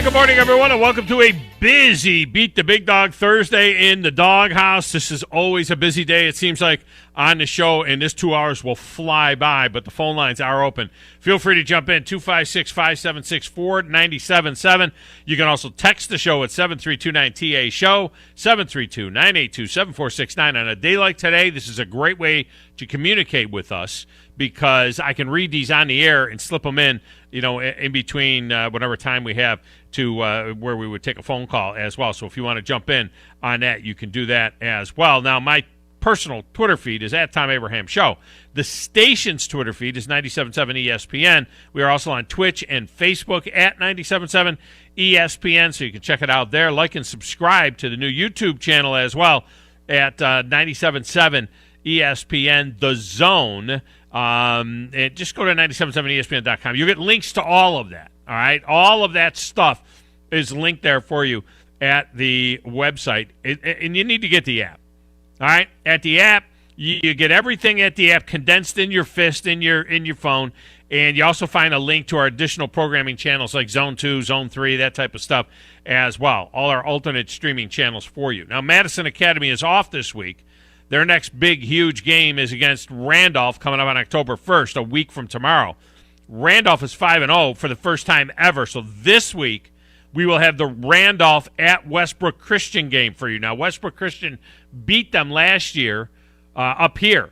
Hey, good morning, everyone, and welcome to a busy Beat the Big Dog Thursday in the doghouse. This is always a busy day, it seems like, on the show, and this 2 hours will fly by, but the phone lines are open. Feel free to jump in, 256-576-4977. You can also text the show at 732-9TA-SHOW, 732-982-7469. On a day like today, this is a great way to communicate with us because I can read these on the air and slip them in, in between whatever time we have to where we would take a phone call as well. So if you want to jump in on that, you can do that as well. Now, my personal Twitter feed is at Thom Abraham Show. The station's Twitter feed is 97.7 ESPN. We are also on Twitch and Facebook at 97.7 ESPN, so you can check it out there. Like and subscribe to the new YouTube channel as well at 97.7 ESPN, The Zone. And just go to 977ESPN.com. You'll get links to all of that, all right? All of that stuff is linked there for you at the website. And you need to get the app, all right? At the app, you get everything at the app condensed in your fist, in your phone, and you also find a link to our additional programming channels like Zone 2, Zone 3, that type of stuff as well. All our alternate streaming channels for you. Now, Madison Academy is off this week. Their next big, huge game is against Randolph coming up on October 1st, a week from tomorrow. Randolph is 5-0 for the first time ever. So this week, we will have the Randolph at Westbrook Christian game for you. Now, Westbrook Christian beat them last year up here.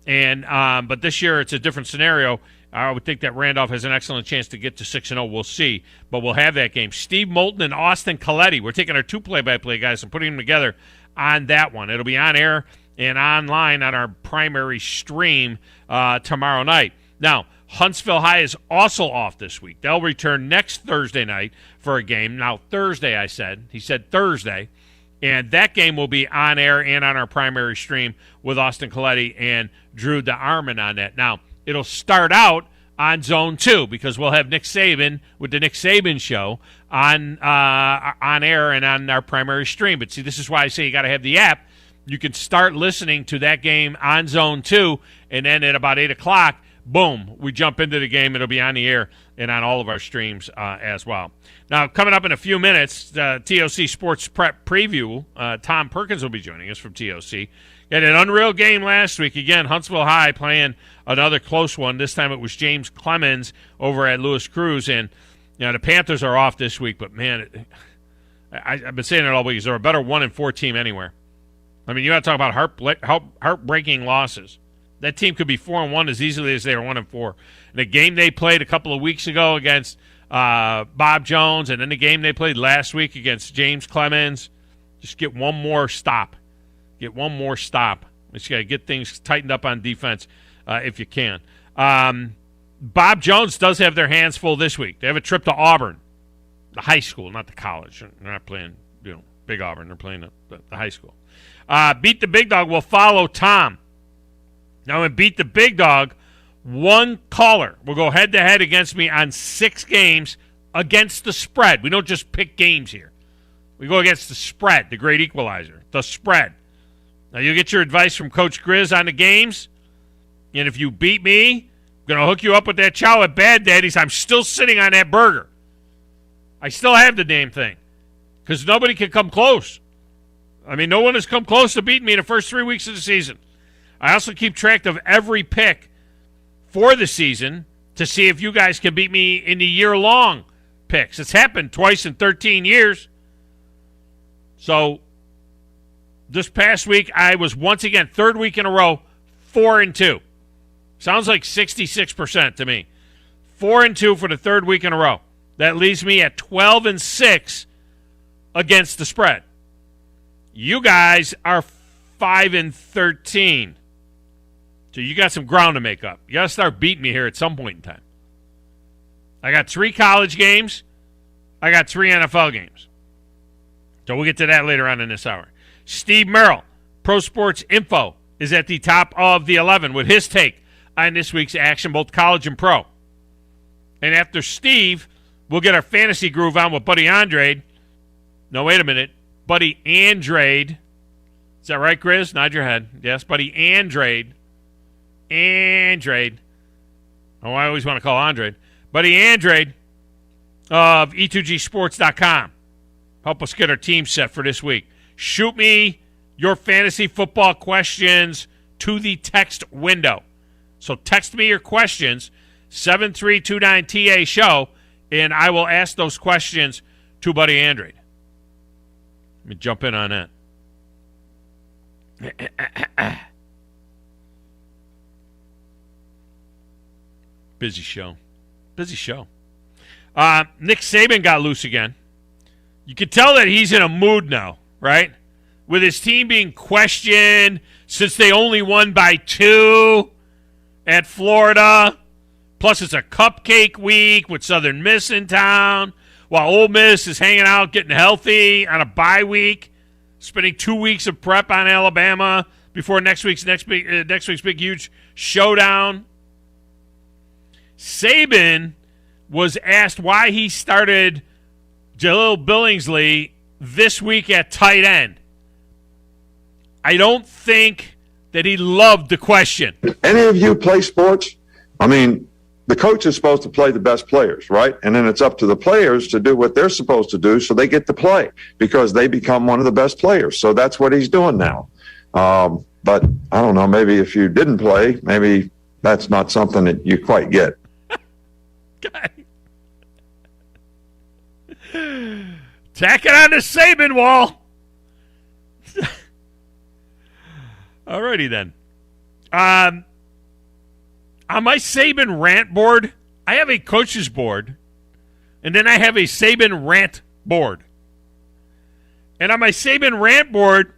But this year, it's a different scenario. I would think that Randolph has an excellent chance to get to 6-0. We'll see. But we'll have that game. Steve Moulton and Austin Coletti. We're taking our two play-by-play guys and putting them together on that one. It'll be on air and online on our primary stream tomorrow night. Now, Huntsville High is also off this week. They'll return next Thursday night for a game. Now, Thursday, I said. He said Thursday. And that game will be on air and on our primary stream with Austin Coletti and Drew DeArmond on that. Now, it'll start out on Zone 2 because we'll have Nick Saban with the Nick Saban Show on air and on our primary stream. But see, this is why I say you got to have the app. You can start listening to that game on Zone 2, and then at about 8 o'clock, boom, we jump into the game. It'll be on the air and on all of our streams as well. Now, coming up in a few minutes, TOC Sports Prep Preview, Tom Perkins will be joining us from TOC. Had an unreal game last week. Again, Huntsville High playing another close one. This time it was James Clemens over at Louis Cruz. And the Panthers are off this week, but, man, I've been saying it all week. They're a better 1-4 team anywhere. I mean, you got to talk about heartbreaking losses. That team could be 4-1 as easily as they were 1-4. The game they played a couple of weeks ago against Bob Jones, and then the game they played last week against James Clemens, just get one more stop. Get one more stop. Just got to get things tightened up on defense if you can. Bob Jones does have their hands full this week. They have a trip to Auburn, the high school, not the college. They're not playing, Big Auburn. They're playing the high school. Beat the Big Dog will follow Tom. Now, in Beat the Big Dog, one caller will go head-to-head against me on 6 games against the spread. We don't just pick games here. We go against the spread, the great equalizer, the spread. Now, you'll get your advice from Coach Grizz on the games, and if you beat me, I'm going to hook you up with that chow at Bad Daddy's. I'm still sitting on that burger. I still have the damn thing because nobody can come close. I mean, no one has come close to beating me in the first 3 weeks of the season. I also keep track of every pick for the season to see if you guys can beat me in the year-long picks. It's happened twice in 13 years. So this past week, I was once again, third week in a row, 4-2. Sounds like 66% to me. 4-2 for the third week in a row. That leaves me at 12-6 against the spread. You guys are 5-13. So you got some ground to make up. You got to start beating me here at some point in time. I got 3 college games. I got 3 NFL games. So we'll get to that later on in this hour. Steve Merril, Pro Sports Info, is at the top of the 11 with his take on this week's action, both college and pro. And after Steve, we'll get our fantasy groove on with Buddy Andrade. No, wait a minute. Buddy Andrade. Is that right, Grizz? Nod your head. Yes, Buddy Andrade. Andrade. Oh, I always want to call Andrade. Buddy Andrade of E2GSports.com. Help us get our team set for this week. Shoot me your fantasy football questions to the text window. So text me your questions, 7329TA-SHOW, and I will ask those questions to Buddy Andrade. Let me jump in on that. Busy show. Nick Saban got loose again. You can tell that he's in a mood now, right? With his team being questioned since they only won by 2 at Florida. Plus, it's a cupcake week with Southern Miss in town, while Ole Miss is hanging out, getting healthy on a bye week, spending 2 weeks of prep on Alabama before next week's big, huge showdown. Saban was asked why he started Jalil Billingsley this week at tight end. I don't think that he loved the question. Any of you play sports? I mean, the coach is supposed to play the best players, right? And then it's up to the players to do what they're supposed to do so they get to play because they become one of the best players. So that's what he's doing now. But I don't know, maybe if you didn't play, maybe that's not something that you quite get. Tack it on the Saban wall. Alrighty then. On my Saban rant board, I have a coaches board, and then I have a Saban rant board. And on my Saban rant board,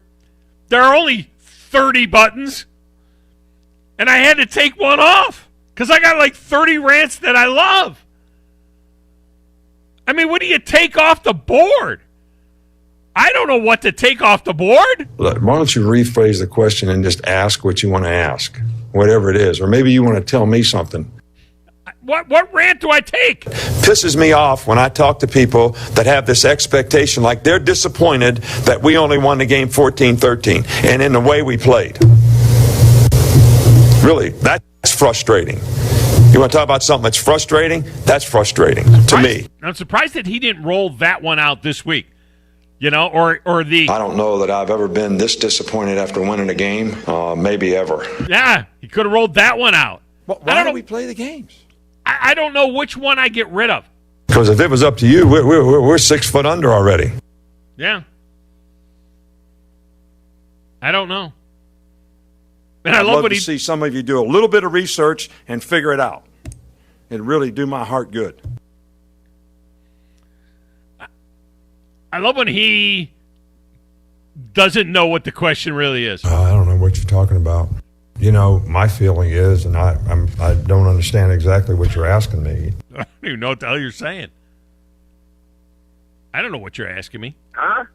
there are only 30 buttons, and I had to take one off because I got like 30 rants that I love. I mean, what do you take off the board? I don't know what to take off the board. Why don't you rephrase the question and just ask what you want to ask, whatever it is. Or maybe you want to tell me something. What rant do I take? Pisses me off when I talk to people that have this expectation like they're disappointed that we only won the game 14-13 and in the way we played. Really, that's frustrating. You want to talk about something that's frustrating? That's frustrating to me. I'm surprised that he didn't roll that one out this week. You know, or the... I don't know that I've ever been this disappointed after winning a game, maybe ever. Yeah, he could have rolled that one out. Why don't we play the games? I don't know which one I get rid of. Because if it was up to you, we're 6 foot under already. Yeah. I don't know. And I love to see some of you do a little bit of research and figure it out. It'd really do my heart good. I love when he doesn't know what the question really is. I don't know what you're talking about. You know, my feeling is, and I don't understand exactly what you're asking me. I don't even know what the hell you're saying. I don't know what you're asking me. Huh?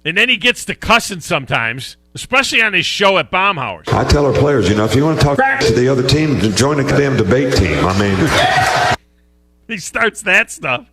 And then he gets to cussing sometimes, especially on his show at Baumhauer's. I tell our players, you know, if you want to talk to the other team, join the damn debate team. I mean, he starts that stuff.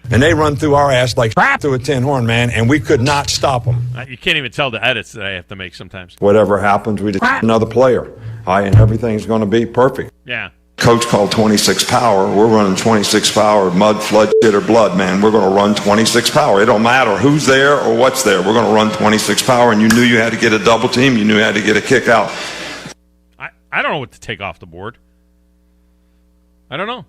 And they run through our ass like through a tin horn, man, and we could not stop them. You can't even tell the edits that I have to make sometimes. Whatever happens, we just another player. And everything's going to be perfect. Yeah. Coach called 26 power. We're running 26 power, mud, flood, shit, or blood, man. We're going to run 26 power. It don't matter who's there or what's there. We're going to run 26 power, and you knew you had to get a double team. You knew you had to get a kick out. I don't know what to take off the board. I don't know.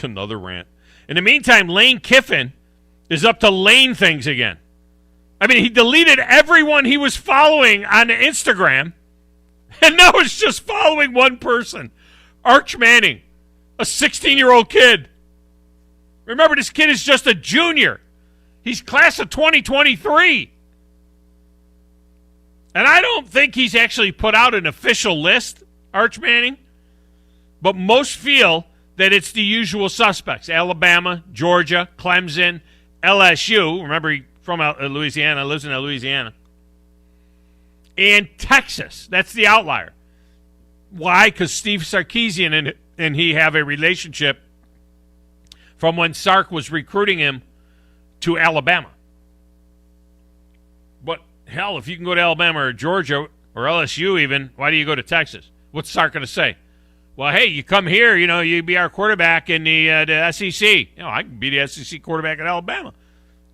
Another rant. In the meantime, Lane Kiffin is up to Lane things again. I mean, he deleted everyone he was following on Instagram, and now it's just following one person, Arch Manning, a 16-year-old kid. Remember, this kid is just a junior. He's class of 2023. And I don't think he's actually put out an official list, Arch Manning, but most feel that it's the usual suspects: Alabama, Georgia, Clemson, LSU. Remember, he's from Louisiana, lives in Louisiana. And Texas. That's the outlier. Why? Because Steve Sarkisian and he have a relationship from when Sark was recruiting him to Alabama. But, hell, if you can go to Alabama or Georgia or LSU even, why do you go to Texas? What's Sark going to say? Well, hey, you come here, you be our quarterback in the SEC. I can be the SEC quarterback at Alabama,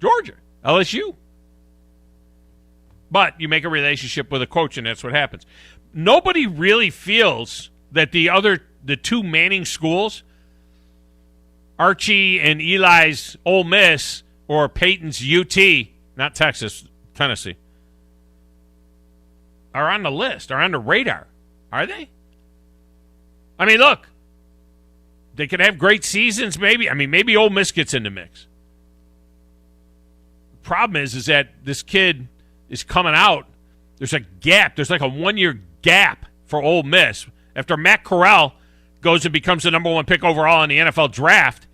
Georgia, LSU. But you make a relationship with a coach, and that's what happens. Nobody really feels that the two Manning schools, Archie and Eli's Ole Miss or Peyton's UT, not Texas, Tennessee, are on the list, are on the radar. Are they? I mean, look, they could have great seasons, maybe. I mean, maybe Ole Miss gets in the mix. The problem is that this kid is coming out. There's a gap. There's like a 1-year gap for Ole Miss. After Matt Corral goes and becomes the number 1 pick overall in the NFL draft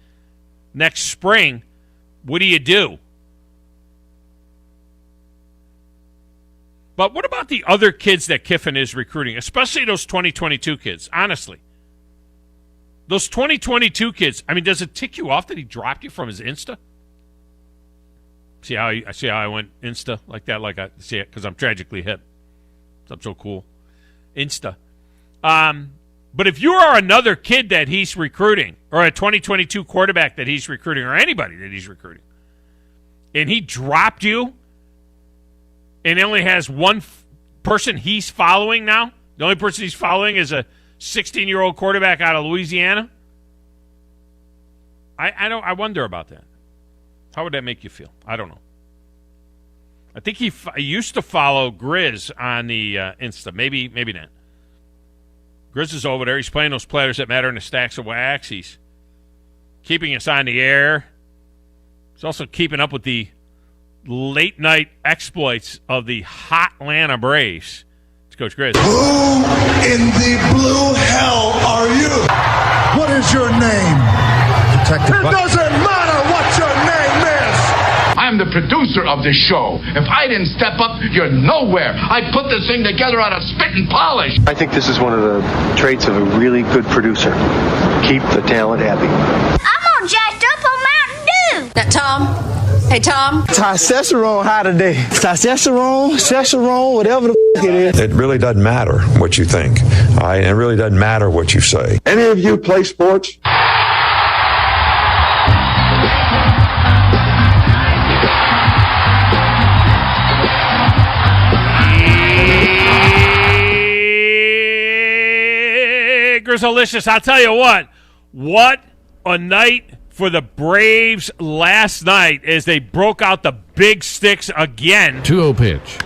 next spring, what do? But what about the other kids that Kiffin is recruiting, especially those 2022 kids, honestly? Those 2022 kids, I mean, does it tick you off that he dropped you from his Insta? See how I went Insta like that? Like I see it because I'm tragically hip. I'm so cool. Insta. But if you are another kid that he's recruiting, or a 2022 quarterback that he's recruiting, or anybody that he's recruiting, and he dropped you, and only has one person he's following now, the only person he's following is a 16-year-old quarterback out of Louisiana, I wonder about that. How would that make you feel? I don't know. I think he used to follow Grizz on the Insta. Maybe not. Grizz is over there. He's playing those players that matter in the stacks of wax. He's keeping us on the air. He's also keeping up with the late-night exploits of the hot Atlanta Braves. It's Coach Grizz. Who in the blue hell are you? What is your name? It doesn't matter what your name is. I'm the producer of this show. If I didn't step up, you're nowhere. I put this thing together out of spit and polish. I think this is one of the traits of a really good producer. Keep the talent happy. I'm all jacked up on Mountain Dew. Now, Tom. Hey, Tom. Testosterone high today. Testosterone, whatever the it is. It really doesn't matter what you think. It really doesn't matter what you say. Any of you play sports? Grizzlicious, I'll tell you what a night for the Braves last night as they broke out the big sticks again. 2-0 pitch.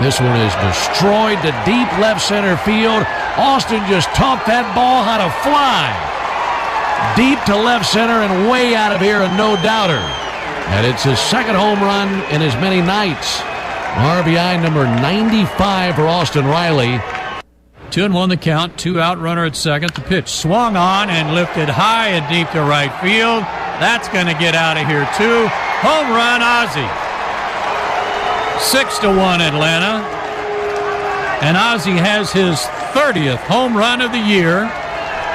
This one is destroyed to deep left center field. Austin just taught that ball how to fly. Deep to left center and way out of here, and no doubter. And it's his second home run in as many nights. RBI number 95 for Austin Riley. 2-1 the count, 2-out runner at second. The pitch swung on and lifted high and deep to right field. That's going to get out of here, too. Home run, Ozzie. 6-1 Atlanta. And Ozzie has his 30th home run of the year,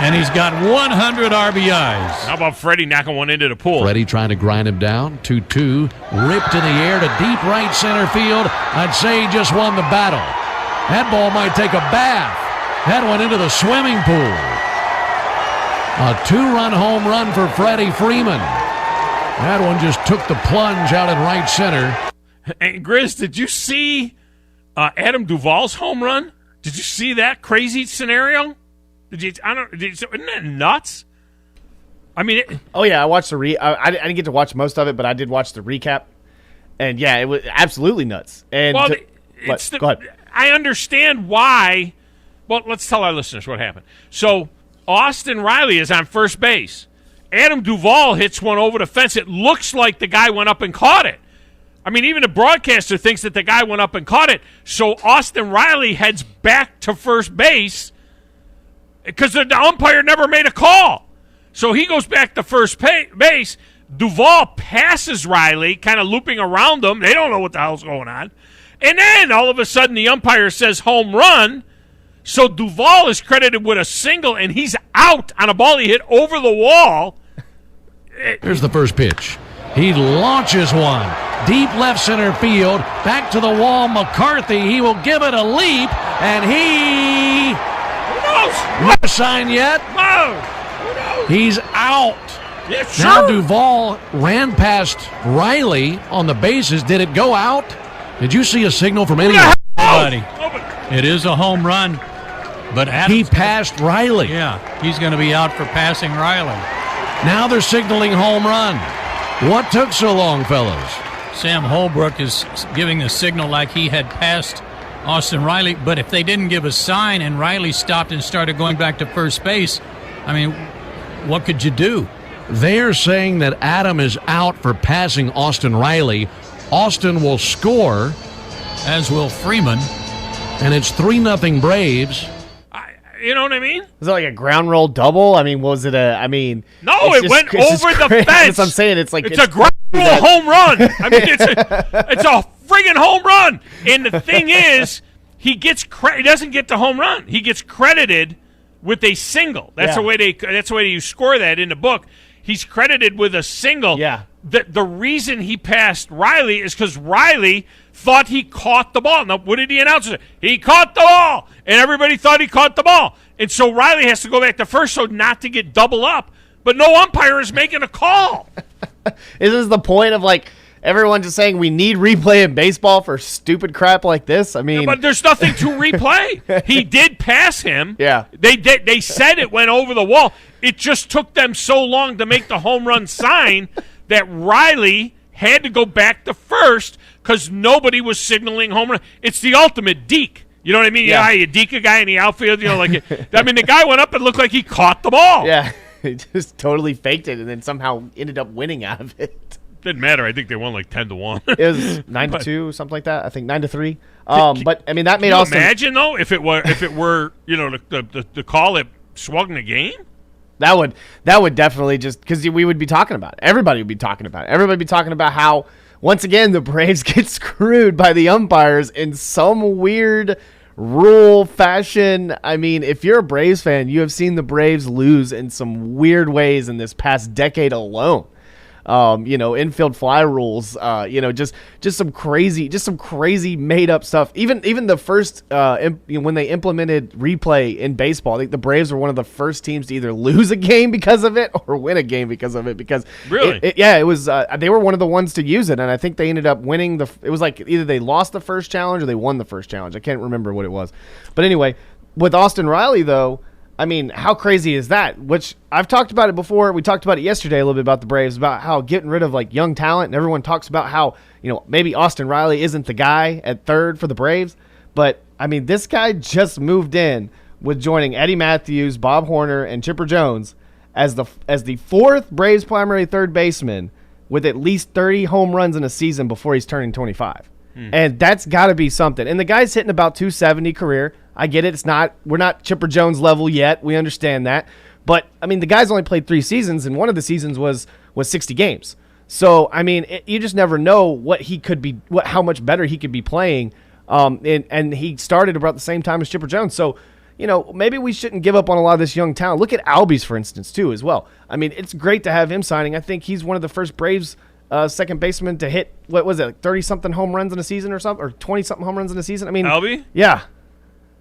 and he's got 100 RBIs. How about Freddie knocking one into the pool? Freddie trying to grind him down. 2-2. Ripped in the air to deep right center field. I'd say he just won the battle. That ball might take a bath. That went into the swimming pool. A 2-run home run for Freddie Freeman. That one just took the plunge out in right center. And Grizz, did you see Adam Duvall's home run? Did you see that crazy scenario? Isn't that nuts? I mean, oh yeah, I watched the I didn't get to watch most of it, but I did watch the recap, and yeah, it was absolutely nuts. And well, go ahead. I understand why. Well, let's tell our listeners what happened. So Austin Riley is on first base. Adam Duvall hits one over the fence. It looks like the guy went up and caught it. I mean, even the broadcaster thinks that the guy went up and caught it. So Austin Riley heads back to first base because the umpire never made a call. So he goes back to first base. Duvall passes Riley, kind of looping around him. They don't know what the hell's going on. And then all of a sudden the umpire says home run. So Duvall is credited with a single, and he's out on a ball he hit over the wall. Here's the first pitch. He launches one. Deep left center field. Back to the wall. McCarthy. He will give it a leap, and he... No, knows? No sign yet. Whoa. Who knows? He's out. Yeah, sure. Now Duvall ran past Riley on the bases. Did it go out? Did you see a signal from anyone? Buddy. It is a home run, but he passed Riley. Yeah, he's going to be out for passing Riley. Now they're signaling home run. What took so long, fellas? Sam Holbrook is giving a signal like he had passed Austin Riley, but if they didn't give a sign and Riley stopped and started going back to first base, I mean, what could you do? They're saying that Adam is out for passing Austin Riley. Austin will score. As will Freeman. And it's 3-0 Braves. You know what I mean? Was it like a ground roll double? I mean, was it No, it went over the fence. That's what I'm saying. It's a ground roll home run. I mean, it's a friggin' home run. And the thing is, he doesn't get the home run. He gets credited with a single. That's the way you score that in the book. He's credited with a single. Yeah. The reason he passed Riley is because Riley thought he caught the ball. Now, what did he announce? He caught the ball, and everybody thought he caught the ball. And so Riley has to go back to first so not to get double up. But no umpire is making a call. This is the point of, like, everyone just saying we need replay in baseball for stupid crap like this. I mean, but there's nothing to replay. He did pass him. Yeah. They said it went over the wall. It just took them so long to make the home run sign that Riley had to go back to first because nobody was signaling home run. It's the ultimate deke. You know what I mean? Yeah. You deke a guy in the outfield. You know, like I mean, the guy went up and looked like he caught the ball. Yeah, he just totally faked it and then somehow ended up winning out of it. Didn't matter. I think they won like 10-1. It was 9-2, something like that. I think 9-3. But I mean, that made Austin. Imagine though if it were you know the call that swung the game. That would definitely just because we would be talking about it. Everybody would be talking about it. Everybody would be talking about how once again the Braves get screwed by the umpires in some weird rule fashion. I mean, if you're a Braves fan, you have seen the Braves lose in some weird ways in this past decade alone. Infield fly rules, just some crazy made up stuff. Even the first, when they implemented replay in baseball, I think the Braves were one of the first teams to either lose a game because of it or win a game because of it. Because really, it was they were one of the ones to use it, and I think they ended up winning it was like either they lost the first challenge or they won the first challenge. I can't remember what it was, but anyway, with Austin Riley though. I mean, how crazy is that? Which I've talked about it before. We talked about it yesterday a little bit about the Braves, about how getting rid of like young talent, and everyone talks about how, maybe Austin Riley isn't the guy at third for the Braves. But I mean, this guy just moved in with joining Eddie Matthews, Bob Horner, and Chipper Jones as the fourth Braves primary third baseman with at least 30 home runs in a season before he's turning 25. And that's got to be something. And the guy's hitting about 270 career. I get it. We're not Chipper Jones level yet. We understand that. But I mean, the guy's only played 3 seasons, and one of the seasons was 60 games. So I mean, you just never know what he could be, how much better he could be playing. And he started about the same time as Chipper Jones. So maybe we shouldn't give up on a lot of this young talent. Look at Albies, for instance, too, as well. I mean, it's great to have him signing. I think he's one of the first Braves second baseman to hit, what was it, like 30-something home runs in a season or something, or 20-something home runs in a season. I mean, Albie? Yeah.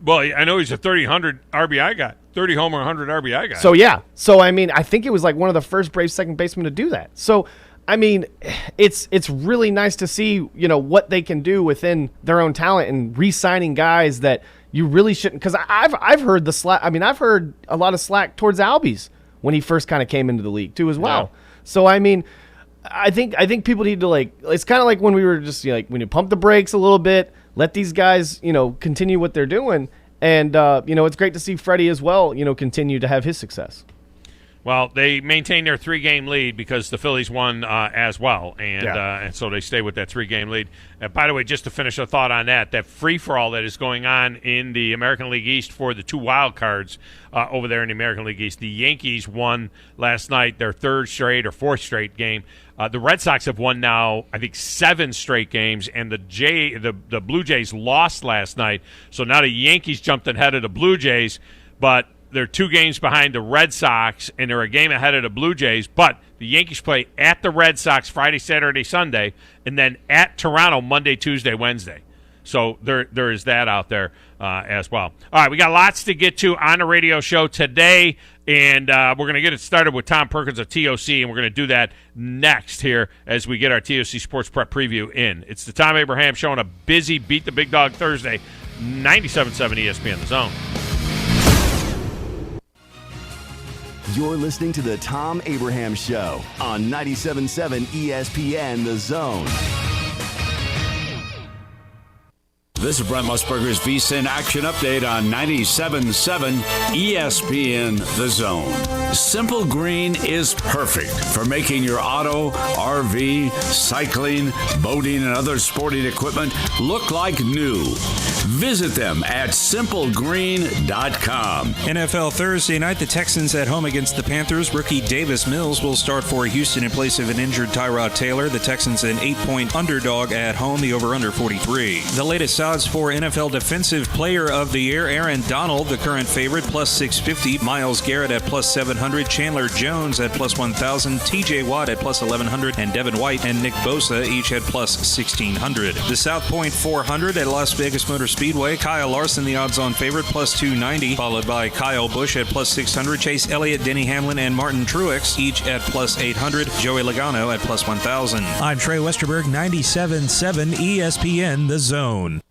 Well, I know he's a 30-100 RBI guy, 30 homer, 100 RBI guy. So, yeah. So, I mean, I think it was like one of the first Braves second basemen to do that. So, I mean, it's really nice to see, what they can do within their own talent and re-signing guys that you really shouldn't. Because I've heard the slack. I mean, I've heard a lot of slack towards Albies when he first kind of came into the league, too, as well. Yeah. So, I mean, I think people need to, like, it's kind of like when we were just, when you pump the brakes a little bit, let these guys, continue what they're doing. And, it's great to see Freddie as well, continue to have his success. Well, they maintain their 3-game lead because the Phillies won as well, and so they stay with that 3-game lead. By the way, just to finish a thought on that free-for-all that is going on in the American League East for the 2 wild cards over there in the American League East. The Yankees won last night their 3rd straight or 4th straight game. The Red Sox have won now, I think, 7 straight games, and the Blue Jays lost last night. So now the Yankees jumped ahead of the Blue Jays, but they're 2 games behind the Red Sox, and they're a game ahead of the Blue Jays. But the Yankees play at the Red Sox Friday, Saturday, Sunday, and then at Toronto Monday, Tuesday, Wednesday. So there is that out there as well. All right, we got lots to get to on the radio show today, and we're going to get it started with Thom Perkins of TOC, and we're going to do that next here as we get our TOC Sports Prep preview in. It's the Thom Abraham Show on a busy Beat the Big Dog Thursday, 97.7 ESPN The Zone. You're listening to the Thom Abraham Show on 97.7 ESPN The Zone. This is Brent Musburger's VSiN Action Update on 97.7 ESPN The Zone. Simple Green is perfect for making your auto, RV, cycling, boating, and other sporting equipment look like new. Visit them at simplegreen.com. NFL Thursday night, the Texans at home against the Panthers. Rookie Davis Mills will start for Houston in place of an injured Tyrod Taylor. The Texans an 8-point underdog at home, the over-under 43. The latest odds for NFL Defensive Player of the Year, Aaron Donald, the current favorite, plus 650. Myles Garrett at plus 700. Chandler Jones at plus 1,000. TJ Watt at plus 1,100. And Devin White and Nick Bosa each at plus 1,600. The South Point 400 at Las Vegas Motor Speedway. Kyle Larson, the odds-on favorite, plus 290, followed by Kyle Busch at plus 600. Chase Elliott, Denny Hamlin, and Martin Truex each at plus 800. Joey Logano at plus 1,000. I'm Trey Westerberg, 97.7 ESPN The Zone.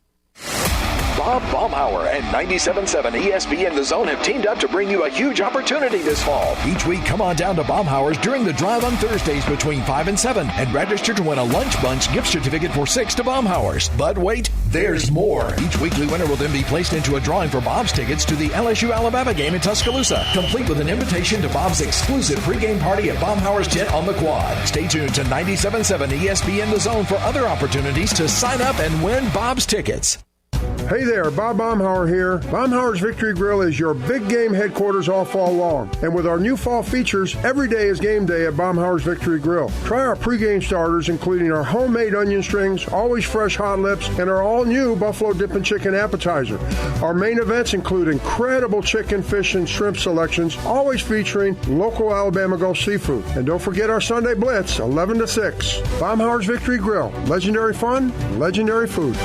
Bob Baumhauer and 97.7 ESPN The Zone have teamed up to bring you a huge opportunity this fall. Each week, come on down to Baumhauer's during the drive on Thursdays between 5 and 7 and register to win a Lunch Bunch gift certificate for 6 to Baumhauer's. But wait, there's more. Each weekly winner will then be placed into a drawing for Bob's tickets to the LSU-Alabama game in Tuscaloosa, complete with an invitation to Bob's exclusive pregame party at Baumhauer's tent on the Quad. Stay tuned to 97.7 ESPN The Zone for other opportunities to sign up and win Bob's tickets. Hey there, Bob Baumhauer here. Baumhauer's Victory Grill is your big game headquarters all fall long. And with our new fall features, every day is game day at Baumhauer's Victory Grill. Try our pregame starters, including our homemade onion strings, always fresh hot lips, and our all-new Buffalo Dippin' Chicken appetizer. Our main events include incredible chicken, fish, and shrimp selections, always featuring local Alabama Gulf seafood. And don't forget our Sunday Blitz, 11 to 6. Baumhauer's Victory Grill. Legendary fun, legendary food.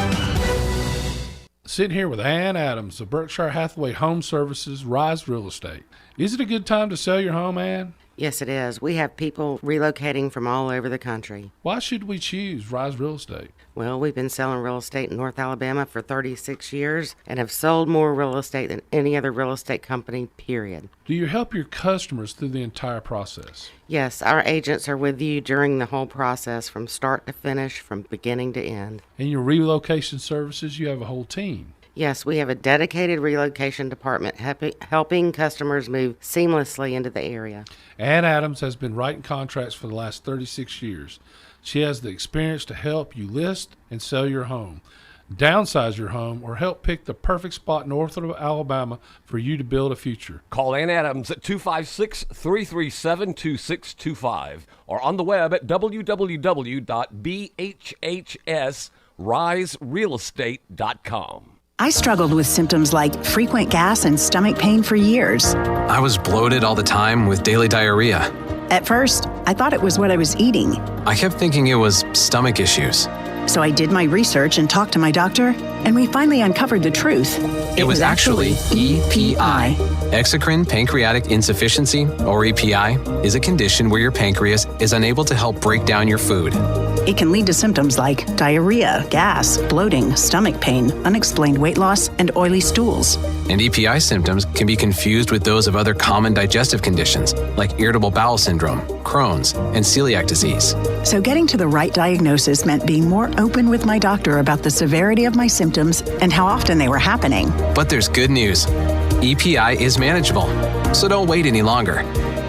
Sitting here with Ann Adams of Berkshire Hathaway Home Services, Rise Real Estate. Is it a good time to sell your home, Ann? Yes, it is. We have people relocating from all over the country. Why should we choose Rise Real Estate? Well, we've been selling real estate in North Alabama for 36 years and have sold more real estate than any other real estate company, period. Do you help your customers through the entire process? Yes, our agents are with you during the whole process from start to finish, from beginning to end. In your relocation services, you have a whole team. Yes, we have a dedicated relocation department helping customers move seamlessly into the area. Ann Adams has been writing contracts for the last 36 years. She has the experience to help you list and sell your home, downsize your home, or help pick the perfect spot north of Alabama for you to build a future. Call Ann Adams at 256-337-2625 or on the web at www.bhhsriserealestate.com. I struggled with symptoms like frequent gas and stomach pain for years. I was bloated all the time with daily diarrhea. At first, I thought it was what I was eating. I kept thinking it was stomach issues. So I did my research and talked to my doctor, and we finally uncovered the truth. It was actually EPI. Exocrine pancreatic insufficiency, or EPI, is a condition where your pancreas is unable to help break down your food. It can lead to symptoms like diarrhea, gas, bloating, stomach pain, unexplained weight loss, and oily stools. And EPI symptoms can be confused with those of other common digestive conditions, like irritable bowel syndrome, Crohn's, and celiac disease. So getting to the right diagnosis meant being more open with my doctor about the severity of my symptoms and how often they were happening. But there's good news. EPI is manageable, so don't wait any longer.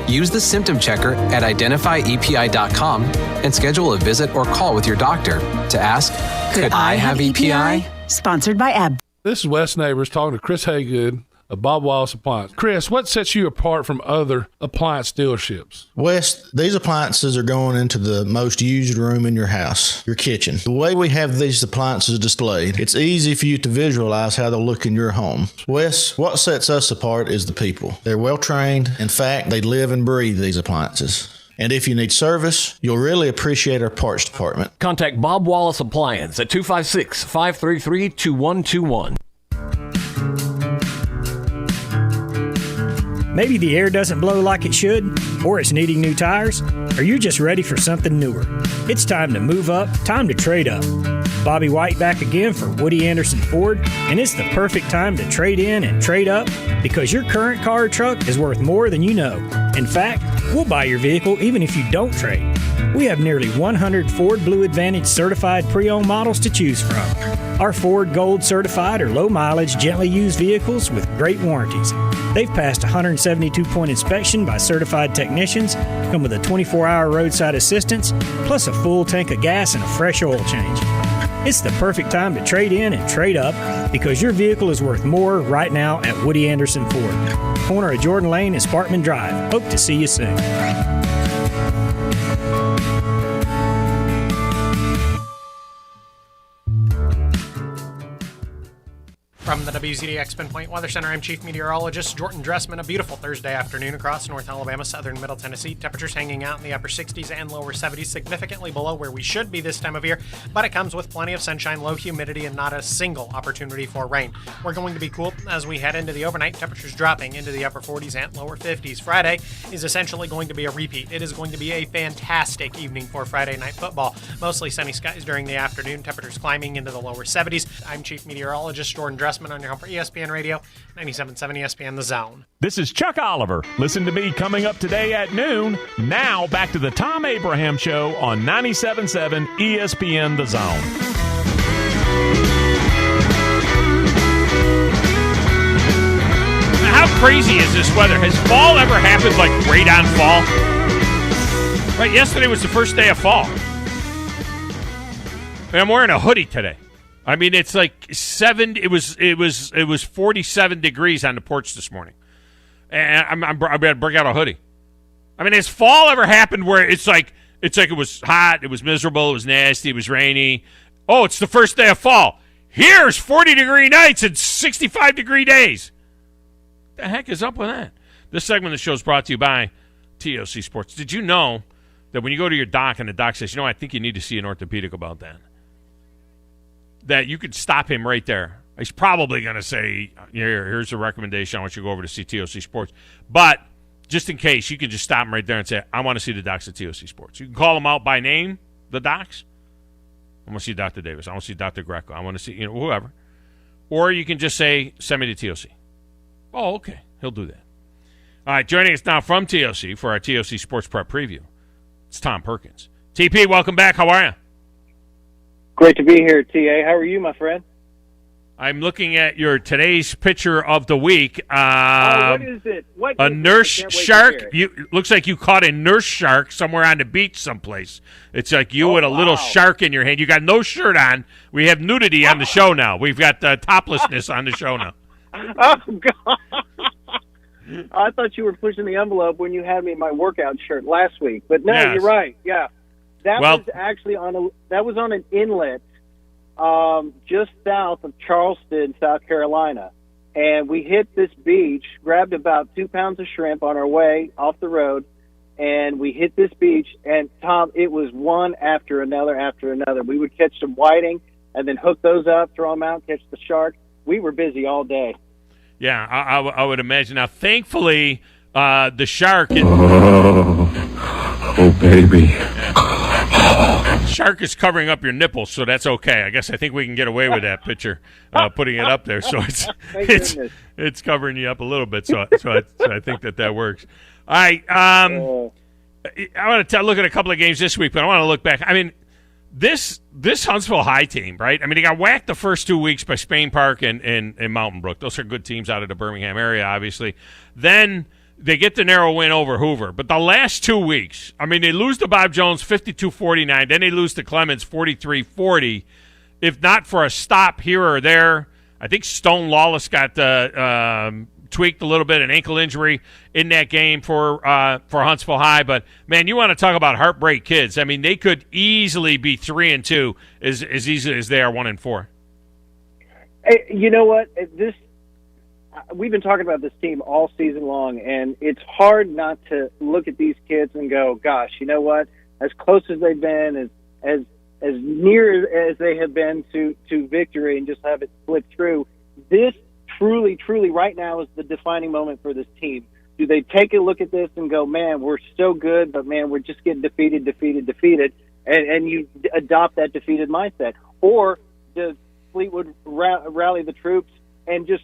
Use the symptom checker at identifyepi.com and schedule a visit or call with your doctor to ask, could I have EPI? Sponsored by AB. This is Wes Neighbors talking to Chris Haygood of Bob Wallace Appliance. Chris, what sets you apart from other appliance dealerships? Wes, these appliances are going into the most used room in your house, your kitchen. The way we have these appliances displayed, it's easy for you to visualize how they'll look in your home. Wes, what sets us apart is the people. They're well trained. In fact, they live and breathe these appliances. And if you need service, you'll really appreciate our parts department. Contact Bob Wallace Appliance at 256-533-2121. Maybe the air doesn't blow like it should, or it's needing new tires, or you're just ready for something newer. It's time to move up, time to trade up. Bobby White back again for Woody Anderson Ford, and it's the perfect time to trade in and trade up because your current car or truck is worth more than you know. In fact, we'll buy your vehicle even if you don't trade. We have nearly 100 Ford Blue Advantage certified pre-owned models to choose from. Our Ford Gold certified or low mileage, gently used vehicles with great warranties. They've passed a 172-point inspection by certified technicians, come with a 24-hour roadside assistance, plus a full tank of gas and a fresh oil change. It's the perfect time to trade in and trade up because your vehicle is worth more right now at Woody Anderson Ford. Corner of Jordan Lane and Sparkman Drive. Hope to see you soon. From the WZDX Pinpoint Weather Center, I'm Chief Meteorologist Jordan Dressman. A beautiful Thursday afternoon across North Alabama, southern Middle Tennessee. Temperatures hanging out in the upper 60s and lower 70s, significantly below where we should be this time of year, but it comes with plenty of sunshine, low humidity, and not a single opportunity for rain. We're going to be cool as we head into the overnight, temperatures dropping into the upper 40s and lower 50s. Friday is essentially going to be a repeat. It is going to be a fantastic evening for Friday night football. Mostly sunny skies during the afternoon, temperatures climbing into the lower 70s. I'm Chief Meteorologist Jordan Dressman on your home for ESPN Radio, 97.7 ESPN The Zone. This is Chuck Oliver. Listen to me coming up today at noon. Now back to the Thom Abraham Show on 97.7 ESPN The Zone. How crazy is this weather? Has fall ever happened like right on fall? Right, yesterday was the first day of fall. And I'm wearing a hoodie today. I mean, it's like 7. It was 47 degrees on the porch this morning, and I'm about to break out a hoodie. I mean, has fall ever happened where it's like it was hot, it was miserable, it was nasty, it was rainy? Oh, it's the first day of fall. Here's 40-degree nights and 65-degree days. What the heck is up with that? This segment of the show is brought to you by TOCSports. Did you know that when you go to your doc and the doc says, I think you need to see an orthopedic about that you could stop him right there. He's probably going to say, here's a recommendation. I want you to go over to see TOCSports. But just in case, you can just stop him right there and say, I want to see the docs at TOCSports. You can call them out by name, the docs. I want to see Dr. Davis. I want to see Dr. Greco. I want to see, whoever. Or you can just say, send me to TOC. Oh, okay. He'll do that. All right, joining us now from TOC for our TOC Sports Prep Preview, it's Tom Perkins. TP, welcome back. How are you? Great to be here, TA. How are you, my friend? I'm looking at your today's picture of the week. What is it? A nurse shark. Looks like you caught a nurse shark somewhere on the beach someplace. It's like you with a little shark in your hand. You got no shirt on. We have nudity on the show now. We've got toplessness on the show now. Oh, God. I thought you were pushing the envelope when you had me in my workout shirt last week. But no, You're right. Yeah. That was actually on an inlet just south of Charleston, South Carolina. And we hit this beach, grabbed about 2 pounds of shrimp on our way off the road, and we hit this beach. And, Tom, it was one after another after another. We would catch some whiting and then hook those up, throw them out, catch the shark. We were busy all day. Yeah, I would imagine. Now, thankfully, the shark... Oh, baby. Shark is covering up your nipples, so that's okay. I think we can get away with that pipicture, putting it up there. So it's covering you up a little bit, so I think that works. All right. I want to look at a couple of games this week, but I want to look back. I mean, this Huntsville High team, right? I mean, they got whacked the first 2 weeks by Spain Park and Mountain Brook. Those are good teams out of the Birmingham area, obviously. Then they get the narrow win over Hoover. But the last 2 weeks, I mean, they lose to Bob Jones 52-49. Then they lose to Clemens 43-40. If not for a stop here or there, I think Stone Lawless got tweaked a little bit, an ankle injury in that game for Huntsville High. But, man, you want to talk about heartbreak kids. I mean, they could easily be 3-2 as easily as they are 1-4. Hey, you know what? we've been talking about this team all season long, and it's hard not to look at these kids and go, gosh, you know what? As close as they've been, as near as they have been to victory and just have it slip through, this truly right now is the defining moment for this team. Do they take a look at this and go, man, we're so good, but, man, we're just getting defeated, and you adopt that defeated mindset? Or does Fleetwood rally the troops and just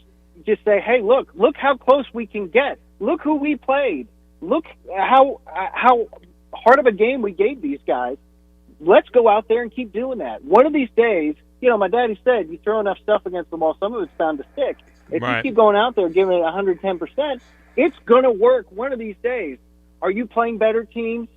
say, hey, look how close we can get. Look who we played. Look how hard of a game we gave these guys. Let's go out there and keep doing that. One of these days, my daddy said, you throw enough stuff against the wall, some of it's bound to stick. If you keep going out there giving it 110%, it's going to work one of these days. Are you playing better teams?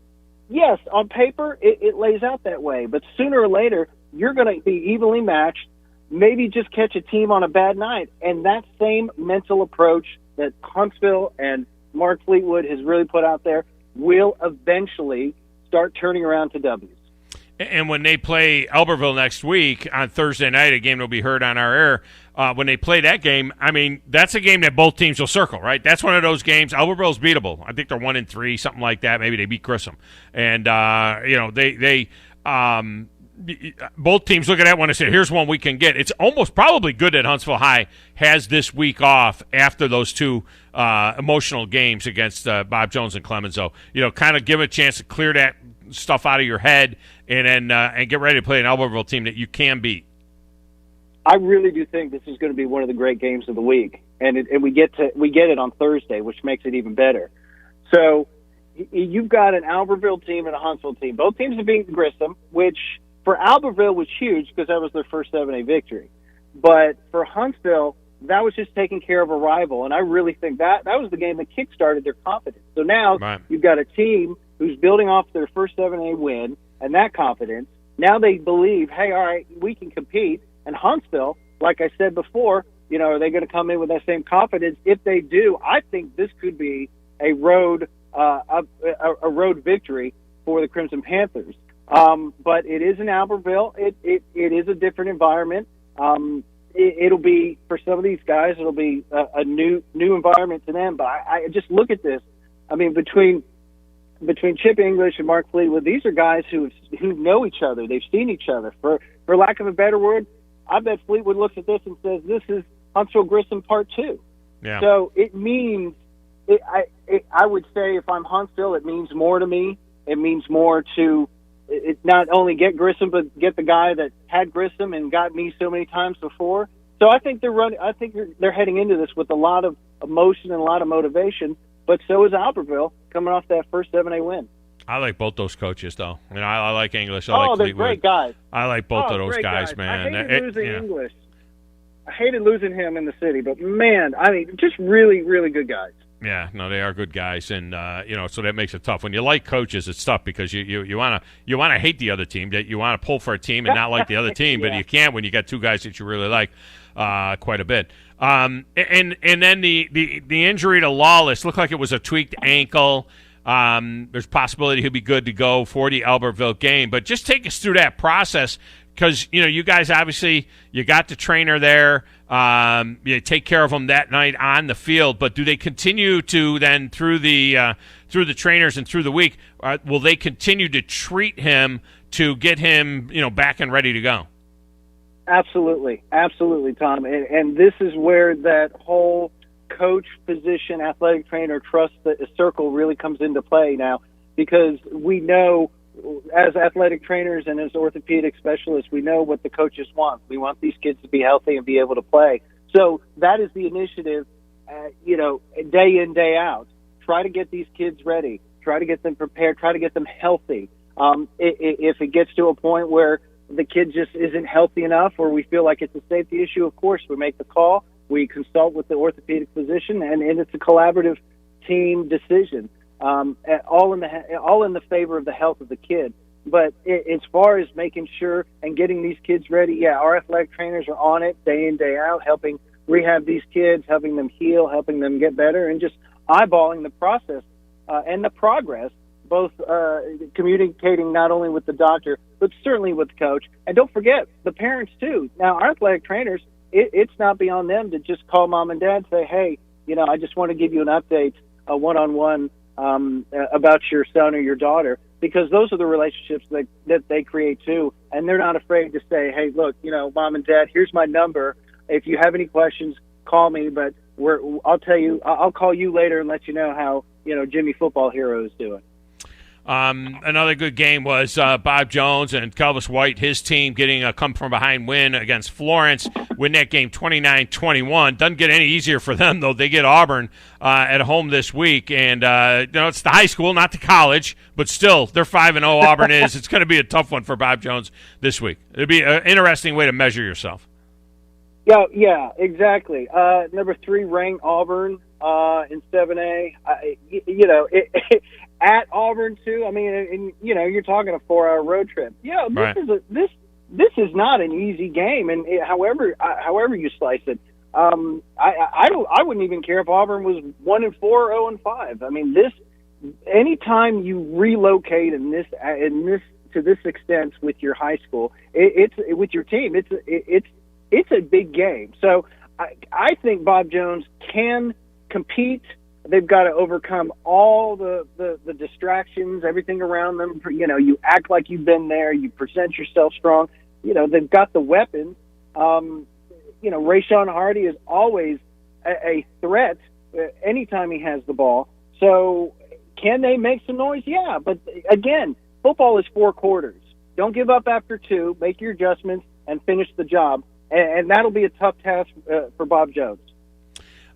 Yes, on paper, it lays out that way. But sooner or later, you're going to be evenly matched, maybe just catch a team on a bad night. And that same mental approach that Huntsville and Mark Fleetwood has really put out there will eventually start turning around to W's. And when they play Albertville next week on Thursday night, a game that will be heard on our air, when they play that game, I mean, that's a game that both teams will circle, right? That's one of those games. Albertville's beatable. I think they're 1-3, something like that. Maybe they beat Grissom. And, they both teams look at that one and say, here's one we can get. It's almost probably good that Huntsville High has this week off after those two emotional games against Bob Jones and Clemenceau. Kind of give a chance to clear that stuff out of your head and then and get ready to play an Albertville team that you can beat. I really do think this is going to be one of the great games of the week, and we get it on Thursday, which makes it even better. So you've got an Albertville team and a Huntsville team. Both teams have beaten Grissom, which for Albertville was huge because that was their first 7A victory. But for Huntsville, that was just taking care of a rival, and I really think that was the game that kick-started their confidence. So now you've got a team who's building off their first 7A win and that confidence. Now they believe, hey, all right, we can compete. And Huntsville, like I said before, are they going to come in with that same confidence? If they do, I think this could be a road victory for the Crimson Panthers. But it is in Albertville. It is a different environment. It'll be, for some of these guys, it'll be a new environment to them. But I just look at this. I mean, between Chip English and Mark Fleetwood, these are guys who know each other. They've seen each other. For lack of a better word, I bet Fleetwood looks at this and says, this is Huntsville Grissom Part 2. Yeah. So it means, I would say if I'm Huntsville, it means more to me. It means more to not only get Grissom, but get the guy that had Grissom and got me so many times before. So I think they're heading into this with a lot of emotion and a lot of motivation. But so is Albertville coming off that first 7A win. I like both those coaches, though. I like English. I like they're Fleetwood. Great guys. I like both of those guys, man. I hated losing English. I hated losing him in the city, but man, I mean, just really, really good guys. Yeah, no, they are good guys, and so that makes it tough. When you like coaches, it's tough because you want to hate the other team. That you want to pull for a team and not like the other team, but you can't when you got two guys that you really like quite a bit. And then the injury to Lawless looked like it was a tweaked ankle. There's possibility he'll be good to go for the Albertville game, but just take us through that process because you guys obviously you got the trainer there. You take care of him that night on the field, but do they continue to then through the trainers and through the week? Will they continue to treat him to get him back and ready to go? Absolutely, Tom, and this is where that whole coach position, athletic trainer, trust the circle really comes into play now, because we know as athletic trainers and as orthopedic specialists, we know what the coaches want. We want these kids to be healthy and be able to play. So that is the initiative, day in, day out. Try to get these kids ready. Try to get them prepared. Try to get them healthy. If it gets to a point where the kid just isn't healthy enough or we feel like it's a safety issue, of course, we make the call. We consult with the orthopedic physician, and it's a collaborative team decision, all in the favor of the health of the kid. But as far as making sure and getting these kids ready, our athletic trainers are on it day in, day out, helping rehab these kids, helping them heal, helping them get better, and just eyeballing the process and the progress, both communicating not only with the doctor, but certainly with the coach. And don't forget the parents, too. Now, our athletic trainers it's not beyond them to just call mom and dad, say, hey, I just want to give you an update, a one-on-one about your son or your daughter, because those are the relationships that they create too. And they're not afraid to say, hey, look, mom and dad, here's my number. If you have any questions, call me, but I'll call you later and let you know how, Jimmy Football Hero is doing. Another good game was Bob Jones and Kelvis White, his team, getting a come-from-behind win against Florence, win that game 29-21. Doesn't get any easier for them, though. They get Auburn at home this week, and it's the high school, not the college, but still, they're 5-0, Auburn is. It's going to be a tough one for Bob Jones this week. It'll be an interesting way to measure yourself. Yeah, exactly. Number 3 ranked Auburn in 7A. At Auburn too. I mean, and you're talking a 4-hour road trip. This is not an easy game, and however you slice it, I wouldn't even care if Auburn was 1-4, 0-5. I mean, anytime you relocate in this to this extent with your high school, it's with your team. It's a big game. So I think Bob Jones can compete. They've got to overcome all the distractions, everything around them. You act like you've been there. You present yourself strong. They've got the weapons. Rayshawn Hardy is always a threat anytime he has the ball. So can they make some noise? Yeah. But, again, football is 4 quarters. Don't give up after 2. Make your adjustments and finish the job. And that'll be a tough task for Bob Jones.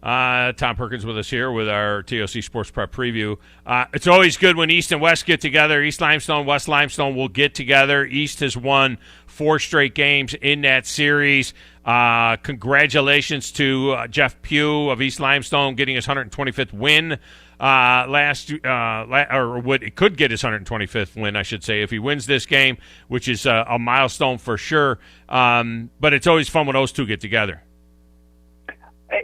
Thom Perkins with us here with our TOC Sports Prep preview. It's always good when East and West get together. East Limestone, West Limestone will get together. East has won 4 straight games in that series. Congratulations to Jeff Pugh of East Limestone getting his 125th win it could get his 125th win, I should say, if he wins this game, which is a milestone for sure. But it's always fun when those two get together.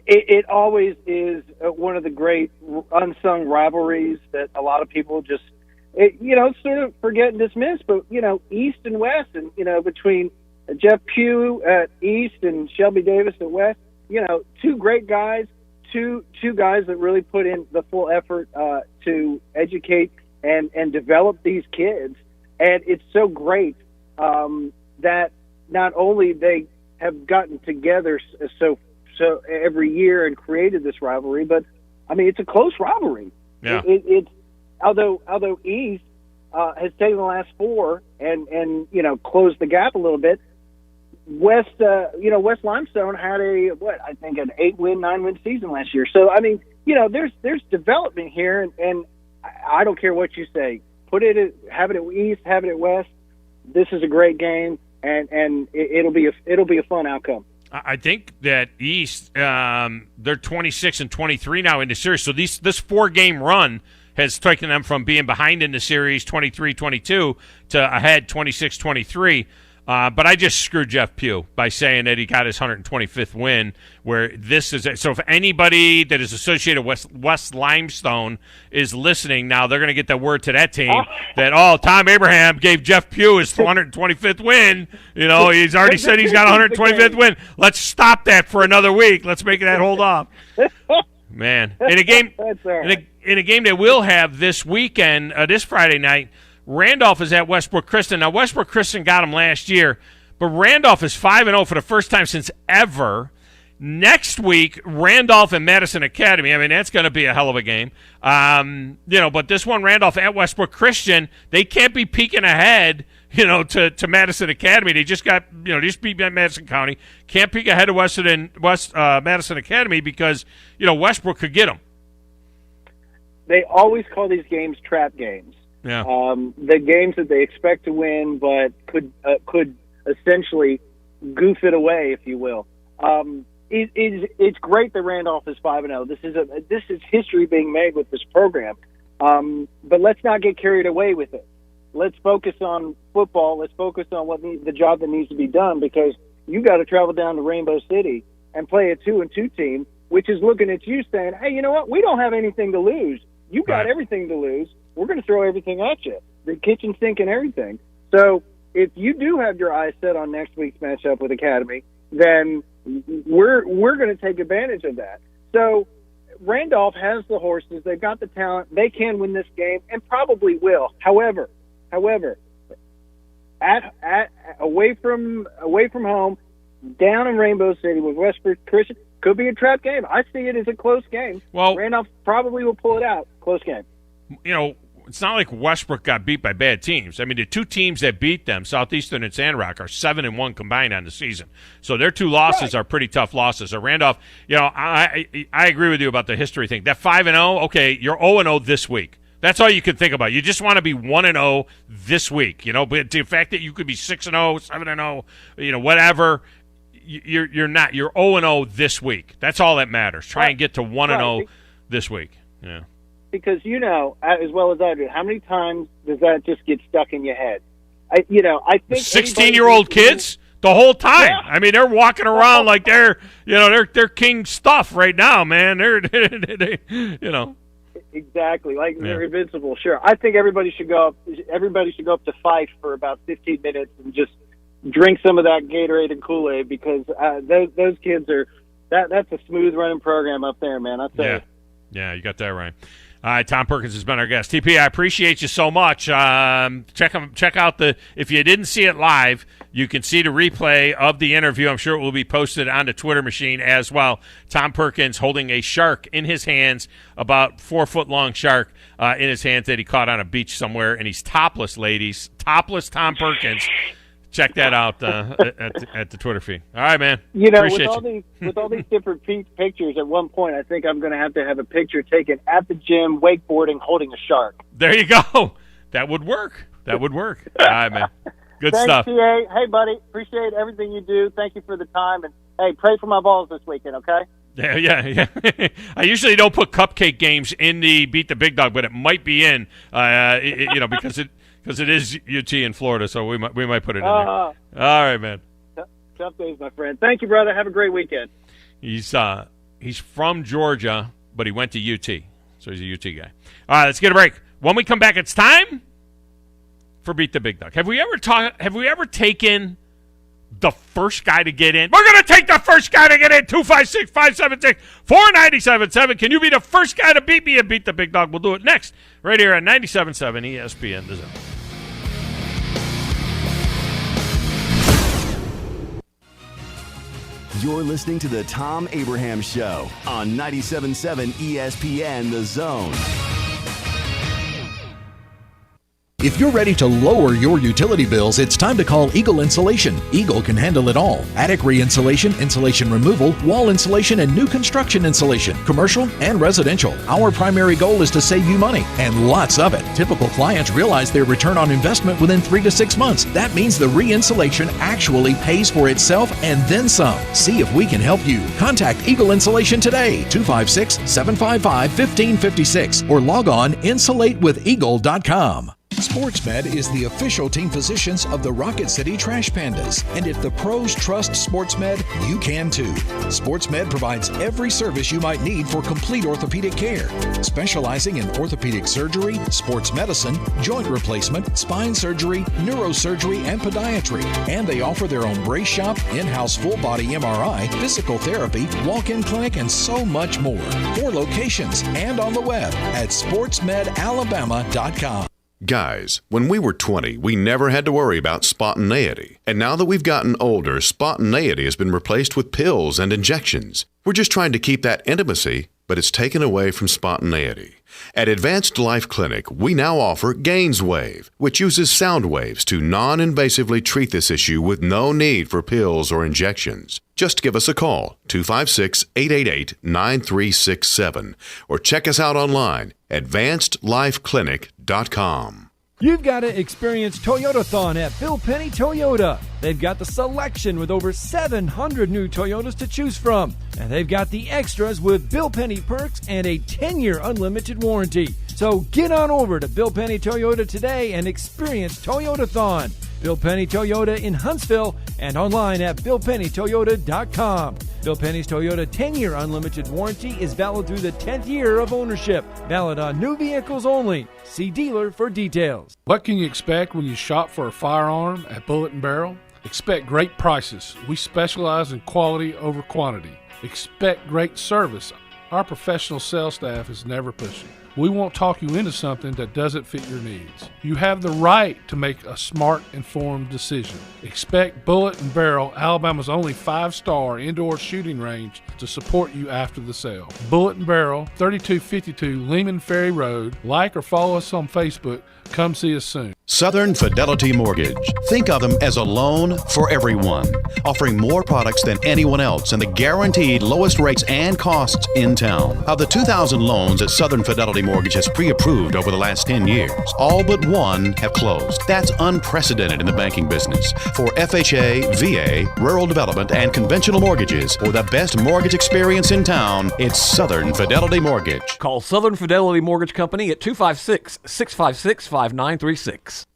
It always is one of the great unsung rivalries that a lot of people just, sort of forget and dismiss. But, East and West, and, between Jeff Pugh at East and Shelby Davis at West, 2 great guys, two guys that really put in the full effort to educate and develop these kids. And it's so great that not only they have gotten together so every year and created this rivalry, but I mean, it's a close rivalry. Yeah. It's although East has taken the last 4 and closed the gap a little bit. West Limestone had an 8-win, 9-win season last year. So I mean, there's development here, and I don't care what you say. Have it at East, have it at West. This is a great game, and it'll be a fun outcome. I think that East, they're 26-23 now in the series. So this 4-game run has taken them from being behind in the series 23-22 to ahead 26-23. But I just screwed Jeff Pugh by saying that he got his 125th win, where this is – so if anybody that is associated with West Limestone is listening now, they're going to get that word to that team that, Thom Abraham gave Jeff Pugh his 125th win. He's already said he's got a 125th win. Let's stop that for another week. Let's make that hold off. Man. In a game that we'll have this weekend, this Friday night, Randolph is at Westbrook Christian. Now, Westbrook Christian got him last year, but Randolph is 5-0 for the first time since ever. Next week, Randolph and Madison Academy. I mean, that's going to be a hell of a game. But this one, Randolph at Westbrook Christian, they can't be peeking ahead, to Madison Academy. They just got, just beat Madison County. Can't peek ahead of Madison Academy because, Westbrook could get them. They always call these games trap games. Yeah. The games that they expect to win, but could essentially goof it away, if you will. It's great that Randolph is 5-0. This is history being made with this program. But let's not get carried away with it. Let's focus on football. Let's focus on the job that needs to be done, because you got to travel down to Rainbow City and play a 2-2 team, which is looking at you saying, "Hey, you know what? We don't have anything to lose. You got everything to lose. We're going to throw everything at you, the kitchen sink and everything." So if you do have your eyes set on next week's matchup with Academy, then we're going to take advantage of that. So Randolph has the horses. They've got the talent. They can win this game and probably will. However, away from home, down in Rainbow City with Westbrook Christian, could be a trap game. I see it as a close game. Well, Randolph probably will pull it out. Close game. You know, it's not like Westbrook got beat by bad teams. I mean, the two teams that beat them, Southeastern and Sandrock, are 7-1 combined on the season. So their two losses are pretty tough losses. So Randolph, you know, I agree with you about the history thing. That 5-0, okay, you're 0-0 this week. That's all you can think about. You just want to be 1-0 this week, you know. But the fact that you could be 6-0, 7-0, you know, whatever, you're not. You're 0-0 this week. That's all that matters. Try and get to 1-0 this week. Yeah. Because you know as well as I do, how many times does that just get stuck in your head? I think 16-year-old kids the whole time. Yeah. I mean, they're walking around like they're king stuff right now, man. They you know. Exactly, like they're invincible. Sure, I think everybody should go up. Everybody should go up to Fife for about 15 minutes and just drink some of that Gatorade and Kool-Aid because those kids are that's a smooth running program up there, man. I'll tell you. Yeah, you got that right. All right, Thom Perkins has been our guest. TP, I appreciate you so much. Check out if you didn't see it live, you can see the replay of the interview. I'm sure it will be posted on the Twitter machine as well. Thom Perkins holding a shark in his hands, about 4-foot-long shark in his hands that he caught on a beach somewhere, and he's topless, ladies. Topless Thom Perkins. Check that out at the Twitter feed. All right, man. You know, appreciate with all these different pictures, at one point, I think I'm going to have a picture taken at the gym, wakeboarding, holding a shark. There you go. That would work. All right, man. Good stuff. Thanks, TA. Hey, buddy. Appreciate everything you do. Thank you for the time. And, hey, pray for my balls this weekend, okay? Yeah. I usually don't put cupcake games in the Beat the Big Dog, but it might be in, because it is UT in Florida, so we might put it in there. All right, man. Tough days, my friend. Thank you, brother. Have a great weekend. He's from Georgia, but he went to UT, so he's a UT guy. All right, let's get a break. When we come back, it's time for Beat the Big Dog. Have we ever taken the first guy to get in? We're going to take the first guy to get in. 256-576-4977. Can you be the first guy to beat me and beat the Big Dog? We'll do it next, right here on 97.7 ESPN The Zone. You're listening to the Thom Abraham Show on 97.7 ESPN The Zone. If you're ready to lower your utility bills, it's time to call Eagle Insulation. Eagle can handle it all. Attic re-insulation, insulation removal, wall insulation, and new construction insulation, commercial and residential. Our primary goal is to save you money, and lots of it. Typical clients realize their return on investment within 3 to 6 months. That means the re-insulation actually pays for itself and then some. See if we can help you. Contact Eagle Insulation today, 256-755-1556, or log on insulatewitheagle.com. SportsMed is the official team physicians of the Rocket City Trash Pandas. And if the pros trust SportsMed, you can too. SportsMed provides every service you might need for complete orthopedic care, specializing in orthopedic surgery, sports medicine, joint replacement, spine surgery, neurosurgery, and podiatry. And they offer their own brace shop, in-house full-body MRI, physical therapy, walk-in clinic, and so much more. 4 locations and on the web at sportsmedalabama.com. Guys, when we were 20, we never had to worry about spontaneity. And now that we've gotten older, spontaneity has been replaced with pills and injections. We're just trying to keep that intimacy, but it's taken away from spontaneity. At Advanced Life Clinic, we now offer GainsWave, which uses sound waves to non-invasively treat this issue with no need for pills or injections. Just give us a call, 256-888-9367, or check us out online, advancedlifeclinic.com. You've got to experience Toyotathon at Bill Penny Toyota. They've got the selection with over 700 new Toyotas to choose from. And they've got the extras with Bill Penny perks and a 10-year unlimited warranty. So get on over to Bill Penny Toyota today and experience Toyotathon. Bill Penny Toyota in Huntsville and online at BillPennyToyota.com. Bill Penny's Toyota 10-year unlimited warranty is valid through the 10th year of ownership. Valid on new vehicles only. See dealer for details. What can you expect when you shop for a firearm at Bullet & Barrel? Expect great prices. We specialize in quality over quantity. Expect great service. Our professional sales staff is never pushy. We won't talk you into something that doesn't fit your needs. You have the right to make a smart, informed decision. Expect Bullet and Barrel, Alabama's only 5-star indoor shooting range, to support you after the sale. Bullet and Barrel, 3252 Lehman Ferry Road. Like or follow us on Facebook. Come see us soon. Southern Fidelity Mortgage. Think of them as a loan for everyone, offering more products than anyone else and the guaranteed lowest rates and costs in town. Of the 2,000 loans that Southern Fidelity Mortgage has pre-approved over the last 10 years, all but one have closed. That's unprecedented in the banking business. For FHA, VA, rural development, and conventional mortgages, or the best mortgage experience in town, it's Southern Fidelity Mortgage. Call Southern Fidelity Mortgage Company at 256-656-5936.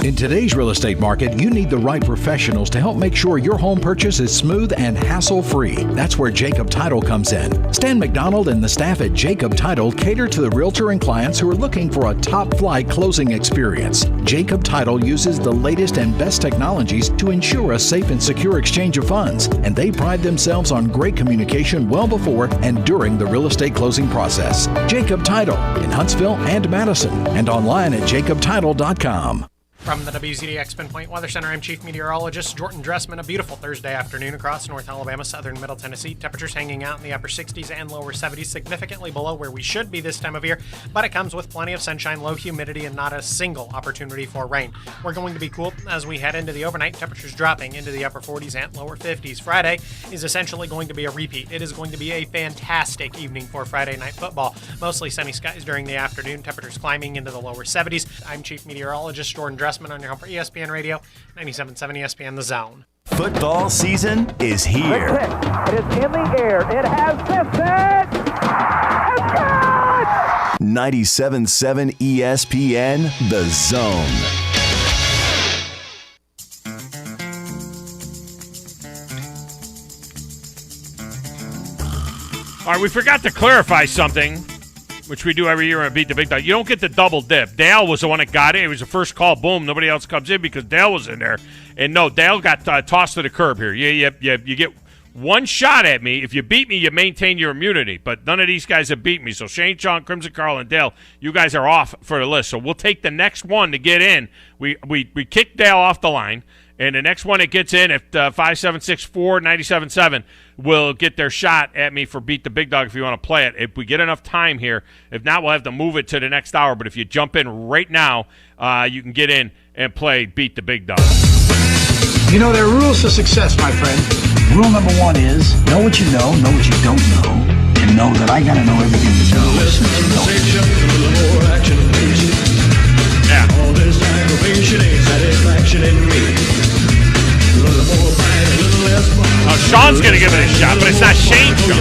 In today's real estate market, you need the right professionals to help make sure your home purchase is smooth and hassle-free. That's where Jacob Title comes in. Stan McDonald and the staff at Jacob Title cater to the realtor and clients who are looking for a top-flight closing experience. Jacob Title uses the latest and best technologies to ensure a safe and secure exchange of funds, and they pride themselves on great communication well before and during the real estate closing process. Jacob Title in Huntsville and Madison, and online at jacobtitle.com. From the WZDX Pinpoint Weather Center, I'm Chief Meteorologist Jordan Dressman. A beautiful Thursday afternoon across North Alabama, southern Middle Tennessee. Temperatures hanging out in the upper 60s and lower 70s, significantly below where we should be this time of year, but it comes with plenty of sunshine, low humidity, and not a single opportunity for rain. We're going to be cool as we head into the overnight. Temperatures dropping into the upper 40s and lower 50s. Friday is essentially going to be a repeat. It is going to be a fantastic evening for Friday night football. Mostly sunny skies during the afternoon, temperatures climbing into the lower 70s. I'm Chief Meteorologist Jordan Dressman on your home for ESPN Radio, 97.7 ESPN The Zone. Football season is here. It is in the air. It has lifted. It's good! 97.7 ESPN The Zone. All right, we forgot to clarify something, which we do every year on Beat the Big Dog. You don't get the double dip. Dale was the one that got it. It was the first call. Boom. Nobody else comes in because Dale was in there. And no, Dale got tossed to the curb here. You get one shot at me. If you beat me, you maintain your immunity. But none of these guys have beat me. So Shane, Sean, Crimson Carl, and Dale, you guys are off for the list. So we'll take the next one to get in. We kick Dale off the line. And the next one that gets in at 5-7-6-4-97-7 will get their shot at me for Beat the Big Dog if you want to play it. If we get enough time here. If not, we'll have to move it to the next hour. But if you jump in right now, you can get in and play Beat the Big Dog. You know, there are rules to success, my friend. Rule number one is know what you know what you don't know, and know that I got to know everything you know. Yeah. All this aggravation ain't satisfaction in me. Sean's going to give it a shot, but it's not Shane's show.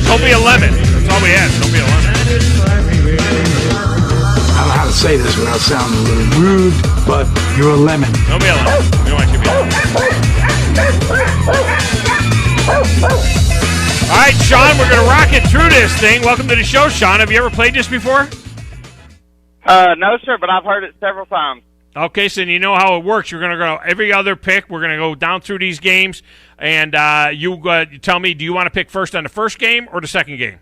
Don't be a lemon. That's all we ask. Don't be a lemon. I don't know how to say this without sounding a little rude, but you're a lemon. Don't be a lemon. We don't want you to be a lemon. All right, Sean, we're going to rock it through this thing. Welcome to the show, Sean. Have you ever played this before? No, sir, but I've heard it several times. Okay, so you know how it works. You're going to go every other pick. We're going to go down through these games, and you tell me, do you want to pick first on the first game or the second game?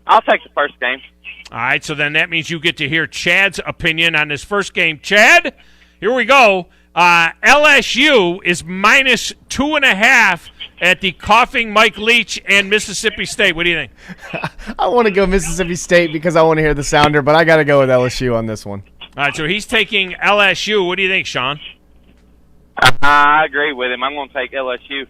I'll take the first game. All right, so then that means you get to hear Chad's opinion on this first game. Chad, here we go. LSU is minus 2.5 at the coughing Mike Leach and Mississippi State. What do you think? I want to go Mississippi State because I want to hear the sounder, but I got to go with LSU on this one. All right, so he's taking LSU. What do you think, Sean? I agree with him. I'm going to take LSU.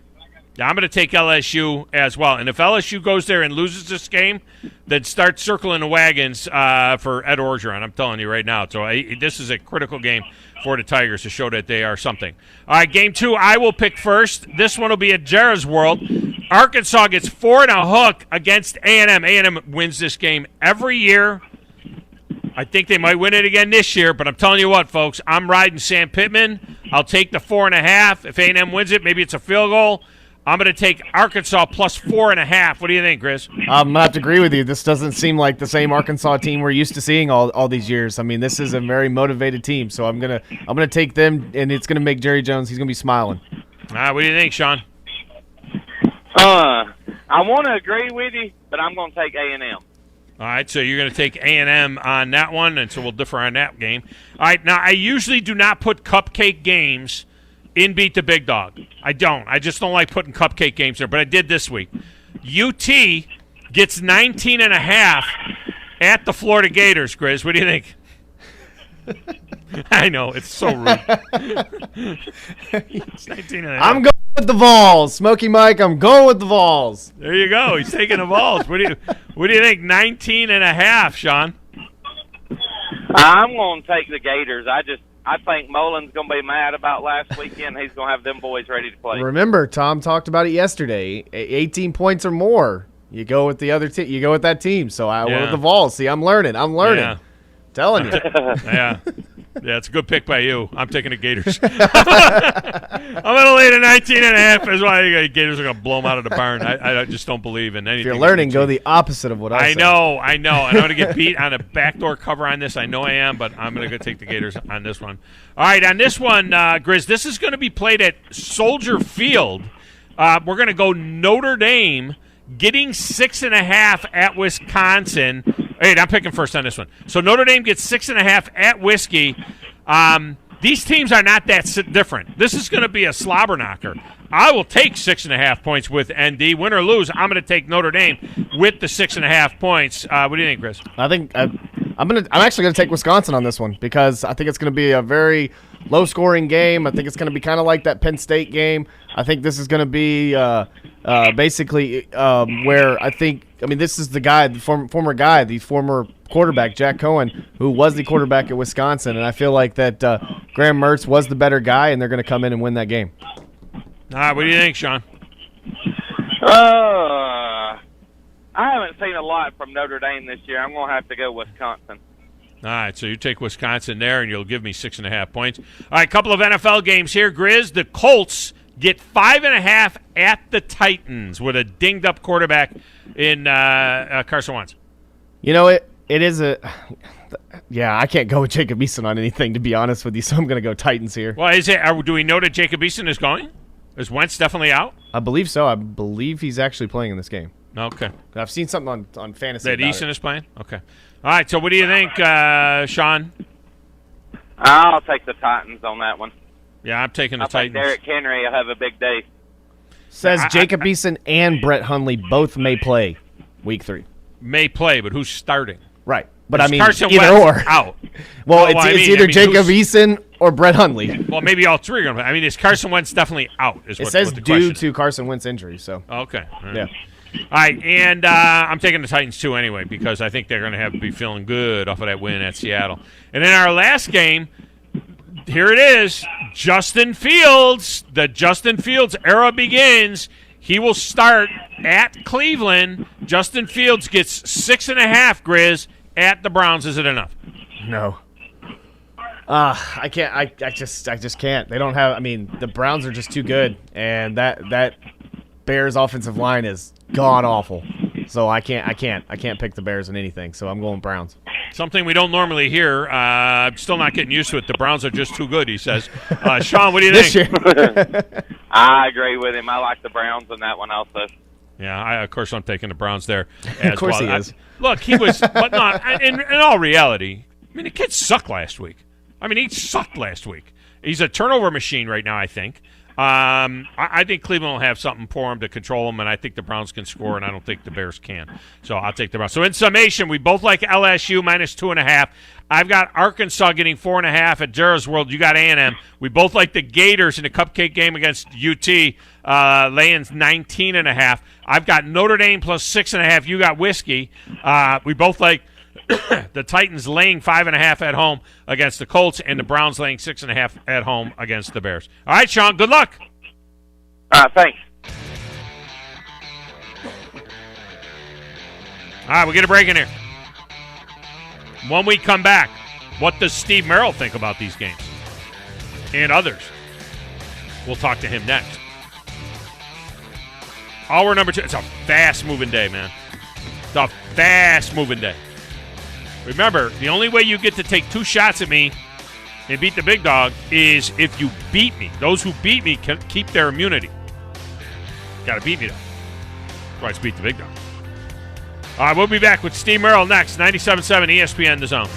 Yeah, I'm going to take LSU as well. And if LSU goes there and loses this game, then start circling the wagons for Ed Orgeron. I'm telling you right now. So this is a critical game for the Tigers to show that they are something. All right, game 2, I will pick first. This one will be at Jarrah's World. Arkansas gets 4 and a hook against A&M. A&M wins this game every year. I think they might win it again this year, but I'm telling you what, folks, I'm riding Sam Pittman. I'll take the 4.5. If A&M wins it, maybe it's a field goal. I'm going to take Arkansas plus 4.5. What do you think, Chris? I'm going to have to agree with you. This doesn't seem like the same Arkansas team we're used to seeing all these years. I mean, this is a very motivated team, so I'm gonna take them, and it's going to make Jerry Jones, he's going to be smiling. All right, what do you think, Sean? I want to agree with you, but I'm going to take A&M. All right, so you're going to take A&M on that one, and so we'll differ on that game. All right, now I usually do not put cupcake games in Beat the Big Dog. I don't. I just don't like putting cupcake games there, but I did this week. UT gets 19.5 at the Florida Gators, Grizz. What do you think? I know, it's so rude. It's 19.5. I'm going with the Vols. Smokey Mike, I'm going with the Vols. There you go. He's taking the Vols. What do you think? 19.5, Sean? I'm going to take the Gators. I think Molin's going to be mad about last weekend. He's going to have them boys ready to play. Remember, Tom talked about it yesterday. 18 points or more, you go with the other team. You go with that team. So I went with the Vols. See, I'm learning. Yeah. Telling you. Yeah, it's a good pick by you. I'm taking the Gators. I'm going to lay the 19.5. Is why the Gators are going to blow them out of the barn. I just don't believe in anything. If you're learning, go the opposite of what I say. I know. And I'm going to get beat on a backdoor cover on this. I know I am, but I'm going to go take the Gators on this one. All right, on this one, Grizz, this is going to be played at Soldier Field. We're going to go Notre Dame getting 6.5 at Wisconsin. Hey, I'm picking first on this one. So Notre Dame gets 6.5 at Whiskey. These teams are not that different. This is going to be a slobber knocker. I will take 6.5 points with ND. Win or lose, I'm going to take Notre Dame with the 6.5 points. What do you think, Chris? I think I'm actually going to take Wisconsin on this one because I think it's going to be a very low-scoring game. I think it's going to be kind of like that Penn State game. I think this is going to be basically where this is the guy, the former guy, the former quarterback, Jack Cohen, who was the quarterback at Wisconsin, and I feel like that Graham Mertz was the better guy, and they're going to come in and win that game. All right, what do you think, Sean? I haven't seen a lot from Notre Dame this year. I'm going to have to go Wisconsin. All right, so you take Wisconsin there, and you'll give me 6.5 points. All right, couple of NFL games here, Grizz. The Colts get 5.5 at the Titans with a dinged-up quarterback in Carson Wentz. You know, it is a – yeah, I can't go with Jacob Eason on anything, to be honest with you, so I'm going to go Titans here. Well, do we know that Jacob Eason is going? Is Wentz definitely out? I believe so. I believe he's actually playing in this game. Okay. I've seen something on fantasy that Eason is playing? Okay. All right, so what do you think, Sean? I'll take the Titans on that one. Yeah, I'm taking the Titans. I think Derrick Henry will have a big day. Says Jacob Eason and Brett Hundley both may play Week 3. May play, but who's starting? Right. But I mean, Carson either Wentz or. Out. Well, it's either Jacob Eason or Brett Hundley. Well, maybe all three are going to play. I mean, is Carson Wentz definitely out? It says due to Carson Wentz injury. So. Okay. All right. Yeah. All right, and I'm taking the Titans too anyway because I think they're going to be feeling good off of that win at Seattle. And in our last game, here it is, Justin Fields. The Justin Fields era begins. He will start at Cleveland. Justin Fields gets 6.5, Grizz, at the Browns. Is it enough? No. I can't. I just can't. They don't have. I mean, the Browns are just too good, and that Bears offensive line is god awful. So I can't pick the Bears in anything. So I'm going Browns. Something we don't normally hear. I'm still not getting used to it. The Browns are just too good, he says. Sean, what do you think? I agree with him. I like the Browns in that one also. Yeah, of course I'm taking the Browns there as of course well. He is. Look, he was, but not in all reality. I mean, the kid sucked last week. He sucked last week. He's a turnover machine right now, I think. I think Cleveland will have something for him to control him, and I think the Browns can score, and I don't think the Bears can. So I'll take the Browns. So in summation, we both like LSU minus 2.5. I've got Arkansas getting 4.5 at Jerry's World. You got A&M. We both like the Gators in the cupcake game against UT, laying 19.5. I've got Notre Dame plus 6.5. You got Whiskey. We both like the Titans laying 5.5 at home against the Colts, and the Browns laying 6.5 at home against the Bears. All right, Sean, good luck. Thanks. All right, we'll get a break in here. When we come back, what does Steve Merril think about these games and others? We'll talk to him next. Hour number 2. It's a fast-moving day, man. It's a fast-moving day. Remember, the only way you get to take 2 shots at me and beat the big dog is if you beat me. Those who beat me can keep their immunity. Got to beat me, though. Twice beat the big dog. All right, we'll be back with Steve Merril next. 97.7 ESPN The Zone.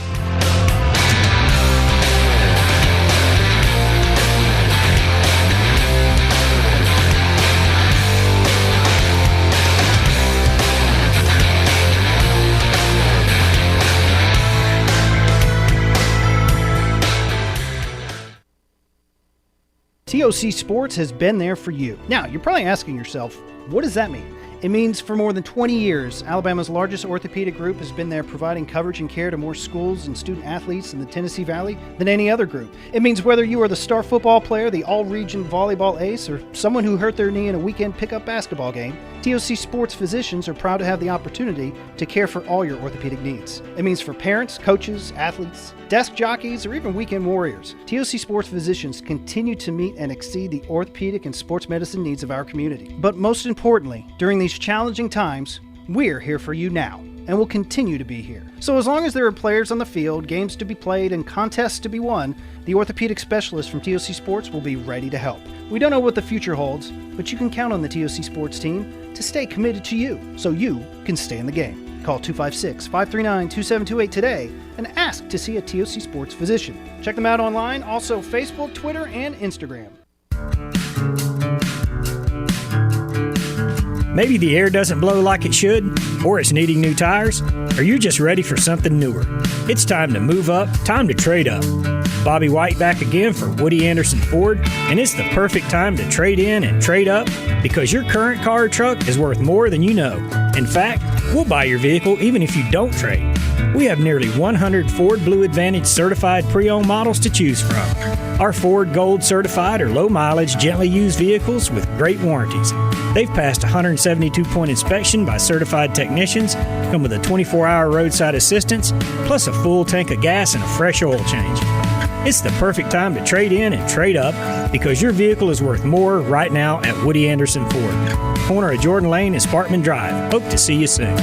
TOC Sports has been there for you. Now, you're probably asking yourself, what does that mean? It means for more than 20 years, Alabama's largest orthopedic group has been there providing coverage and care to more schools and student athletes in the Tennessee Valley than any other group. It means whether you are the star football player, the all-region volleyball ace, or someone who hurt their knee in a weekend pickup basketball game, TOC Sports physicians are proud to have the opportunity to care for all your orthopedic needs. It means for parents, coaches, athletes, desk jockeys, or even weekend warriors, TOC Sports physicians continue to meet and exceed the orthopedic and sports medicine needs of our community. But most importantly, during these challenging times, we're here for you now, and will continue to be here. So as long as there are players on the field, games to be played, and contests to be won, the orthopedic specialists from TOC Sports will be ready to help. We don't know what the future holds, but you can count on the TOC Sports team to stay committed to you, so you can stay in the game. Call 256-539-2728 today and ask to see a TOC Sports physician. Check them out online, also Facebook, Twitter, and Instagram. Maybe the air doesn't blow like it should, or it's needing new tires, or you're just ready for something newer. It's time to move up, time to trade up. Bobby White back again for Woody Anderson Ford, and it's the perfect time to trade in and trade up because your current car or truck is worth more than you know. In fact, we'll buy your vehicle even if you don't trade. We have nearly 100 Ford Blue Advantage certified pre-owned models to choose from. Our Ford Gold certified or low mileage gently used vehicles with great warranties. They've passed a 172-point inspection by certified technicians, come with a 24-hour roadside assistance, plus a full tank of gas and a fresh oil change. It's the perfect time to trade in and trade up because your vehicle is worth more right now at Woody Anderson Ford. Corner of Jordan Lane and Sparkman Drive. Hope to see you soon.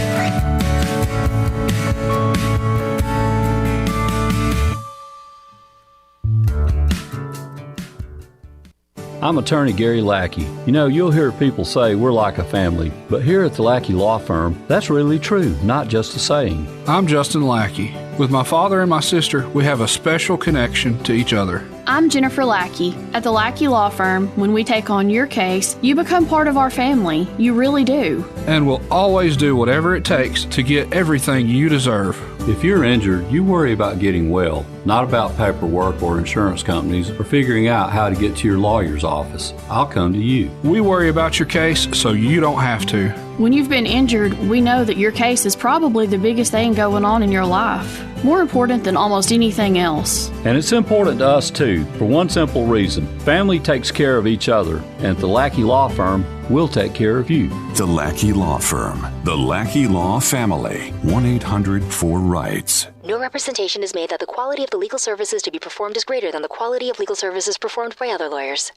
I'm attorney Gary Lackey. You know, you'll hear people say we're like a family, but here at the Lackey Law Firm, that's really true, not just a saying. I'm Justin Lackey. With my father and my sister, we have a special connection to each other. I'm Jennifer Lackey. At the Lackey Law Firm, when we take on your case, you become part of our family. You really do. And we'll always do whatever it takes to get everything you deserve. If you're injured, you worry about getting well, not about paperwork or insurance companies or figuring out how to get to your lawyer's office. I'll come to you. We worry about your case so you don't have to. When you've been injured, we know that your case is probably the biggest thing going on in your life. More important than almost anything else. And it's important to us too, for one simple reason. Family takes care of each other, and at the Lackey Law Firm, we'll take care of you. The Lackey Law Firm. The Lackey Law Family. 1-800-4RIGHTS. No representation is made that the quality of the legal services to be performed is greater than the quality of legal services performed by other lawyers.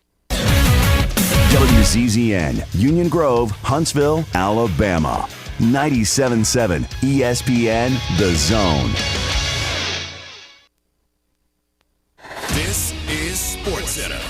WZZN, Union Grove, Huntsville, Alabama. 97.7 ESPN The Zone. This is SportsCenter.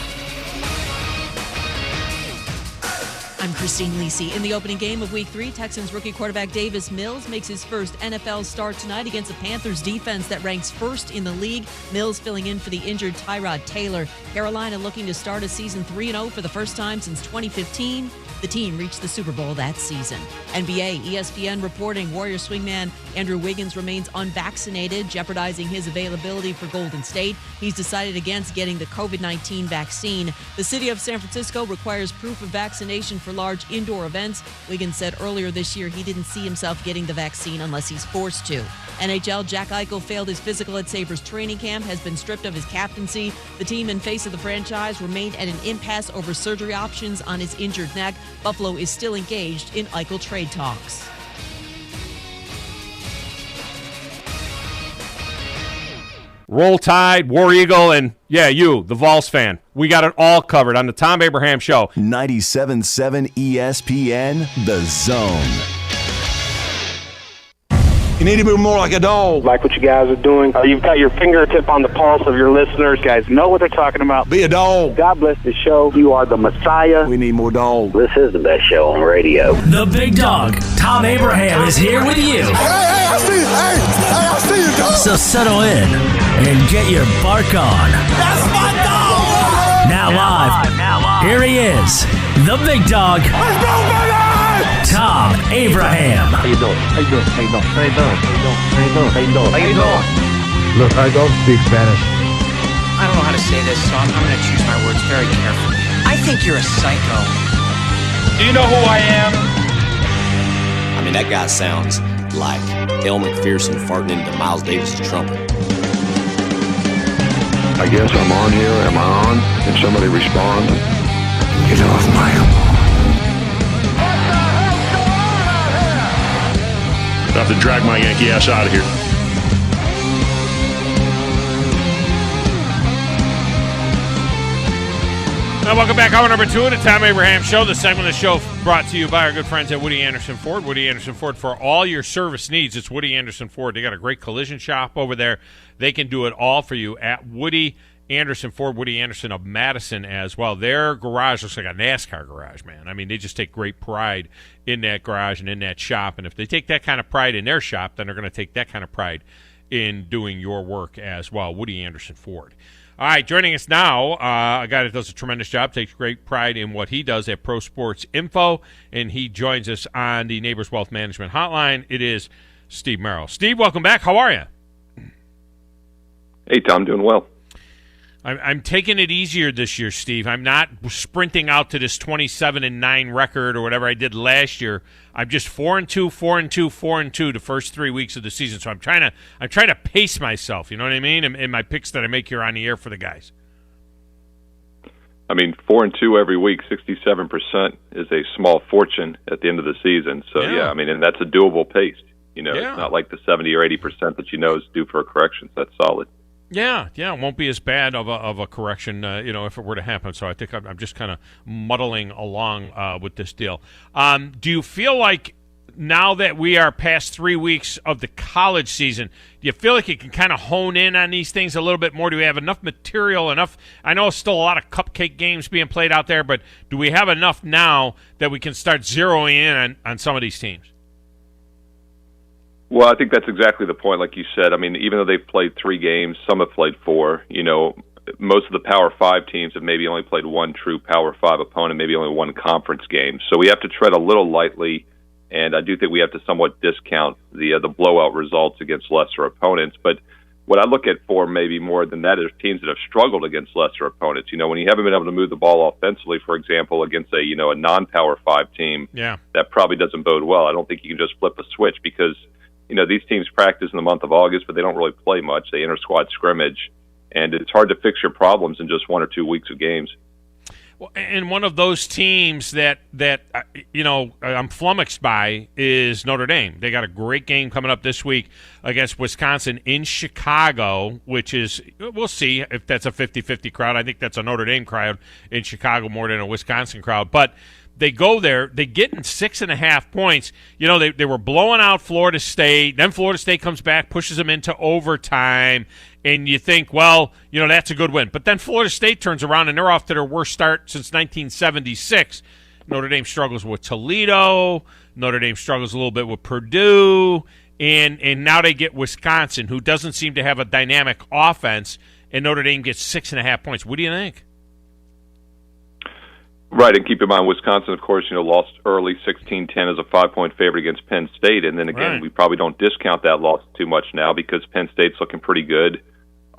I'm Christine Lisi. In the opening game of Week 3, Texans rookie quarterback Davis Mills makes his first NFL start tonight against the Panthers defense that ranks first in the league. Mills filling in for the injured Tyrod Taylor. Carolina looking to start a season 3-0 for the first time since 2015. The team reached the Super Bowl that season. NBA, ESPN reporting Warriors swingman Andrew Wiggins remains unvaccinated, jeopardizing his availability for Golden State. He's decided against getting the COVID-19 vaccine. The city of San Francisco requires proof of vaccination for large indoor events. Wiggins said earlier this year he didn't see himself getting the vaccine unless he's forced to. NHL, Jack Eichel failed his physical at Sabres training camp, has been stripped of his captaincy. The team and face of the franchise remained at an impasse over surgery options on his injured neck. Buffalo is still engaged in Eichel trade talks. Roll Tide, War Eagle, and yeah, you, the Vols fan. We got it all covered on the Thom Abraham Show. 97.7 ESPN, The Zone. You need to be more like a dog. Like what you guys are doing. You've got your fingertip on the pulse of your listeners. You guys know what they're talking about. Be a dog. God bless the show. You are the Messiah. We need more dogs. This is the best show on radio. The big dog, Thom Abraham, is here with you. Hey, I see you. I see you, dog. So settle in and get your bark on. That's my dog. Now live, here he is, the big dog. Let's go, baby! Thom Abraham. How you doing? How you doing? How you doing? How you doing? How you doing? How you doing? How you doing? Look, I don't speak Spanish. I don't know how to say this, so I'm going to choose my words very carefully. I think you're a psycho. Do you know who I am? I mean, that guy sounds like El McPherson farting into Miles Davis' trumpet. I guess I'm on here. Am I on? Can somebody respond? Get off my I have to drag my Yankee ass out of here. Now, welcome back. Hour number 2 of the Thom Abraham Show. The segment of the show brought to you by our good friends at Woody Anderson Ford. Woody Anderson Ford, for all your service needs, it's Woody Anderson Ford. They got a great collision shop over there. They can do it all for you at Woody Anderson Ford, Woody Anderson of Madison as well. Their garage looks like a NASCAR garage, man. I mean, they just take great pride in that garage and in that shop. And if they take that kind of pride in their shop, then they're going to take that kind of pride in doing your work as well. Woody Anderson Ford. All right, joining us now, a guy that does a tremendous job, takes great pride in what he does at Pro Sports Info, and he joins us on the Neighbors Wealth Management Hotline. It is Steve Merril. Steve, welcome back. How are you? Hey, Tom, doing well. I'm taking it easier this year, Steve. I'm not sprinting out to this 27-9 record or whatever I did last year. I'm just 4-2, 4-2, 4-2 the first 3 weeks of the season. So I'm trying to pace myself. You know what I mean? In my picks that I make here on the air for the guys. I mean, 4-2 every week, 67% is a small fortune at the end of the season. So yeah, I mean, and that's a doable pace. You know, It's not like the 70 or 80% that you know is due for a correction. So that's solid. Yeah, it won't be as bad of a correction, if it were to happen. So I think I'm just kind of muddling along with this deal. Do you feel like now that we are past 3 weeks of the college season, do you feel like you can kind of hone in on these things a little bit more? Do we have enough material, I know it's still a lot of cupcake games being played out there, but do we have enough now that we can start zeroing in on some of these teams? Well, I think that's exactly the point, like you said. I mean, even though they've played 3 games, some have played 4. Most of the Power 5 teams have maybe only played one true Power 5 opponent, maybe only one conference game. So we have to tread a little lightly, and I do think we have to somewhat discount the blowout results against lesser opponents. But what I look at for maybe more than that is teams that have struggled against lesser opponents. When you haven't been able to move the ball offensively, for example, against a non-Power 5 team, that probably doesn't bode well. I don't think you can just flip a switch because these teams practice in the month of August, but they don't really play much. They inter-squad scrimmage, and it's hard to fix your problems in just 1 or 2 weeks of games. Well, and one of those teams that I'm flummoxed by is Notre Dame. They got a great game coming up this week against Wisconsin in Chicago, which is, we'll see if that's a 50-50 crowd. I think that's a Notre Dame crowd in Chicago more than a Wisconsin crowd. But they go there, they get in 6.5 points. They were blowing out Florida State. Then Florida State comes back, pushes them into overtime. And you think, well, that's a good win. But then Florida State turns around, and they're off to their worst start since 1976. Notre Dame struggles with Toledo. Notre Dame struggles a little bit with Purdue. And now they get Wisconsin, who doesn't seem to have a dynamic offense, and Notre Dame gets 6.5 points. What do you think? Right, and keep in mind, Wisconsin, of course, lost early 16-10 as a 5-point favorite against Penn State. And then again, we probably don't discount that loss too much now because Penn State's looking pretty good.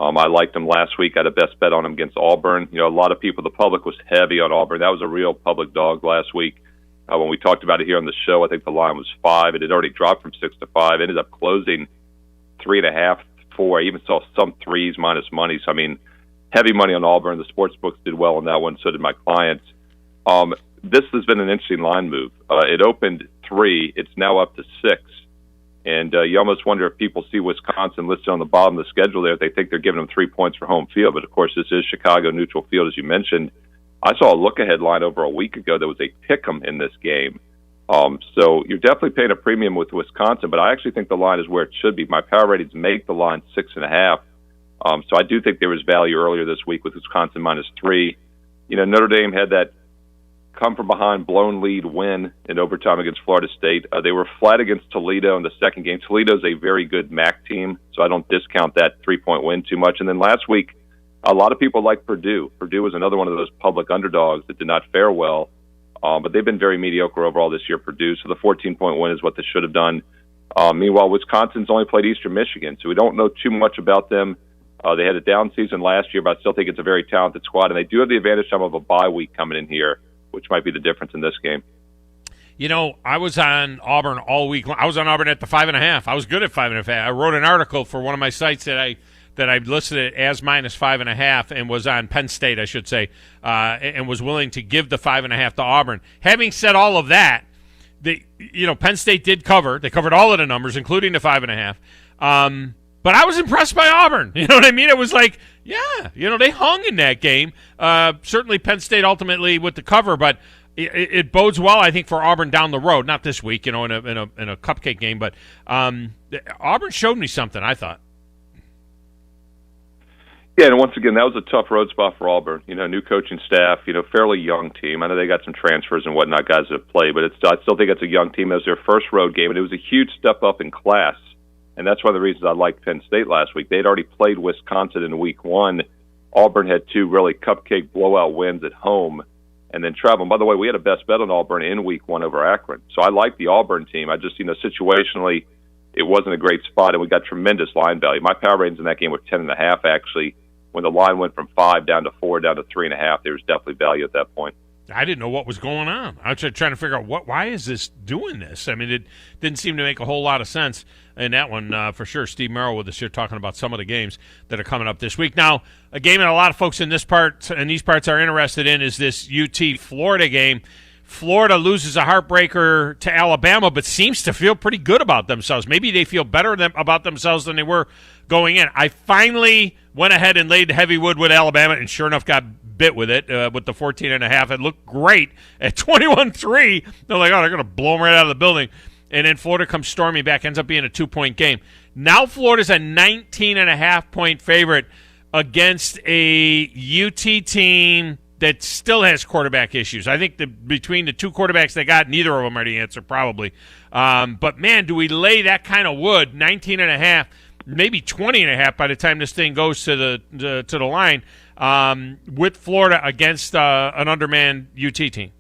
I liked them last week. I had a best bet on them against Auburn. A lot of people, the public was heavy on Auburn. That was a real public dog last week. When we talked about it here on the show, I think the line was 5. It had already dropped from 6 to 5. Ended up closing 3.5, 4. I even saw some 3s minus money. So, I mean, heavy money on Auburn. The sports books did well on that one. So did my clients. This has been an interesting line move. It opened 3. It's now up to 6. And you almost wonder if people see Wisconsin listed on the bottom of the schedule there, if they think they're giving them 3 points for home field. But, of course, this is Chicago neutral field, as you mentioned. I saw a look-ahead line over a week ago that was a pick-em in this game. So you're definitely paying a premium with Wisconsin, but I actually think the line is where it should be. My power ratings make the line 6.5. So I do think there was value earlier this week with Wisconsin -3. Notre Dame had that come-from-behind blown lead win in overtime against Florida State. They were flat against Toledo in the second game. Toledo's a very good MAC team, so I don't discount that 3-point win too much. And then last week, a lot of people like Purdue. Purdue was another one of those public underdogs that did not fare well, but they've been very mediocre overall this year, Purdue. So the 14-point win is what they should have done. Meanwhile, Wisconsin's only played Eastern Michigan, so we don't know too much about them. They had a down season last year, but I still think it's a very talented squad, and they do have the advantage of a bye week coming in here, which might be the difference in this game. I was on Auburn all week. I was on Auburn at the 5.5. I was good at 5.5. I wrote an article for one of my sites that I listed it as -5.5, and was on Penn State, I should say, and was willing to give the 5.5 to Auburn. Having said all of that, Penn State did cover. They covered all of the numbers, including the 5.5. But I was impressed by Auburn. You know what I mean? It was like, they hung in that game. Certainly Penn State ultimately with the cover, but it bodes well, I think, for Auburn down the road. Not this week, in a cupcake game, but Auburn showed me something, I thought. Yeah, and once again, that was a tough road spot for Auburn. New coaching staff, fairly young team. I know they got some transfers and whatnot, guys that have played, but I still think it's a young team. It was their first road game, and it was a huge step up in class. And that's one of the reasons I liked Penn State last week. They'd already played Wisconsin in week 1. Auburn had 2 really cupcake blowout wins at home and then travel. And by the way, we had a best bet on Auburn in week 1 over Akron. So I like the Auburn team. I just, situationally, it wasn't a great spot, and we got tremendous line value. My power ratings in that game were 10.5, actually. When the line went from 5 down to 4 down to 3.5, there was definitely value at that point. I didn't know what was going on. I was trying to figure out why is this doing this? I mean, it didn't seem to make a whole lot of sense in that one, for sure. Steve Merril with us here talking about some of the games that are coming up this week. Now, a game that a lot of folks in these parts are interested in is this UT-Florida game. Florida loses a heartbreaker to Alabama, but seems to feel pretty good about themselves. Maybe they feel better about themselves than they were going in. I finally went ahead and laid heavy wood with Alabama, and sure enough got bit with it with the 14.5. It looked great at 21-3. They're like, they're going to blow them right out of the building. And then Florida comes storming back, ends up being a 2-point game. Now Florida's a 19.5-point favorite against a UT team that still has quarterback issues. I think between the 2 quarterbacks they got, neither of them are the answer probably. But, man, do we lay that kind of wood, 19.5, maybe 20.5 by the time this thing goes to the line with Florida against an undermanned UT team?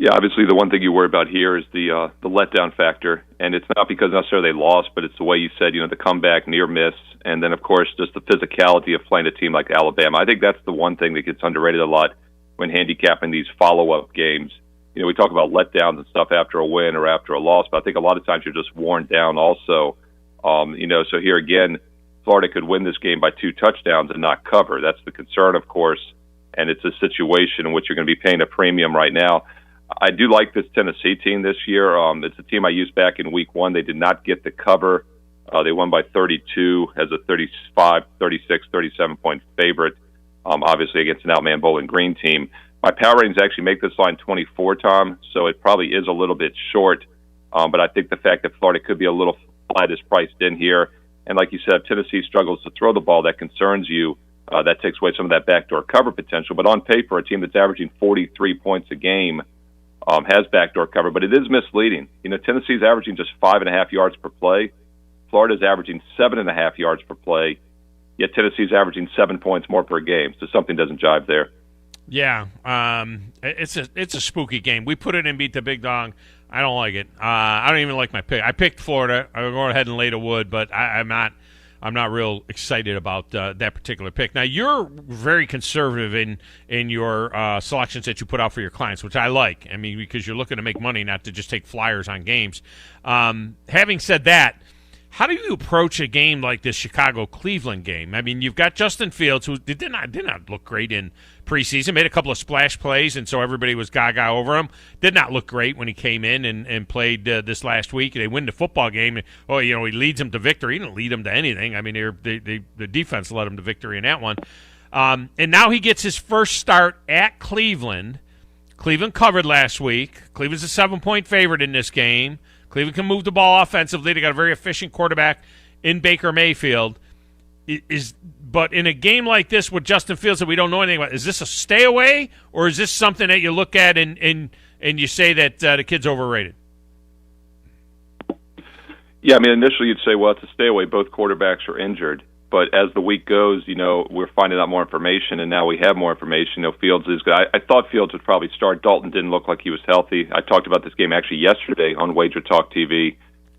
Yeah, obviously the one thing you worry about here is the letdown factor, and it's not because necessarily they lost, but it's the way you said, the comeback, near miss, and then, of course, just the physicality of playing a team like Alabama. I think that's the one thing that gets underrated a lot when handicapping these follow-up games. We talk about letdowns and stuff after a win or after a loss, but I think a lot of times you're just worn down also. So here again, Florida could win this game by 2 touchdowns and not cover. That's the concern, of course, and it's a situation in which you're going to be paying a premium right now. I do like this Tennessee team this year. It's a team I used back in week 1. They did not get the cover. They won by 32 as a 35, 36, 37-point favorite, obviously against an outman Bowling Green team. My power ratings actually make this line 24, Tom, so it probably is a little bit short. But I think the fact that Florida could be a little flat is priced in here. And like you said, if Tennessee struggles to throw the ball, that concerns you. That takes away some of that backdoor cover potential. But on paper, a team that's averaging 43 points a game has backdoor cover, but it is misleading. Tennessee's averaging just 5.5 yards per play. Florida's averaging 7.5 yards per play, yet Tennessee's averaging 7 points more per game. So something doesn't jive there. Yeah, it's a spooky game. We put it in Beat the Big Dog. I don't like it. I don't even like my pick. I picked Florida. I'll go ahead and lay the wood, but I'm not real excited about that particular pick. Now, you're very conservative in your selections that you put out for your clients, which I like. I mean, because you're looking to make money, not to just take flyers on games. Having said that, how do you approach a game like this Chicago-Cleveland game? I mean, you've got Justin Fields, who did not look great in preseason, made a couple of splash plays, and so everybody was gaga over him. Did not look great when he came in and played this last week. They win the football game. Oh, he leads them to victory. He didn't lead them to anything. I mean, the defense led them to victory in that one. And now he gets his first start at Cleveland. Cleveland covered last week. Cleveland's a 7-point favorite in this game. Cleveland can move the ball offensively. They got a very efficient quarterback in Baker Mayfield. But in a game like this with Justin Fields that we don't know anything about, is this a stay away, or is this something that you look at and you say that the kid's overrated? Yeah, I mean, initially you'd say, well, it's a stay away. Both quarterbacks are injured. But as the week goes, we're finding out more information, and now we have more information. Fields is good. I thought Fields would probably start. Dalton didn't look like he was healthy. I talked about this game actually yesterday on WagerTalk TV,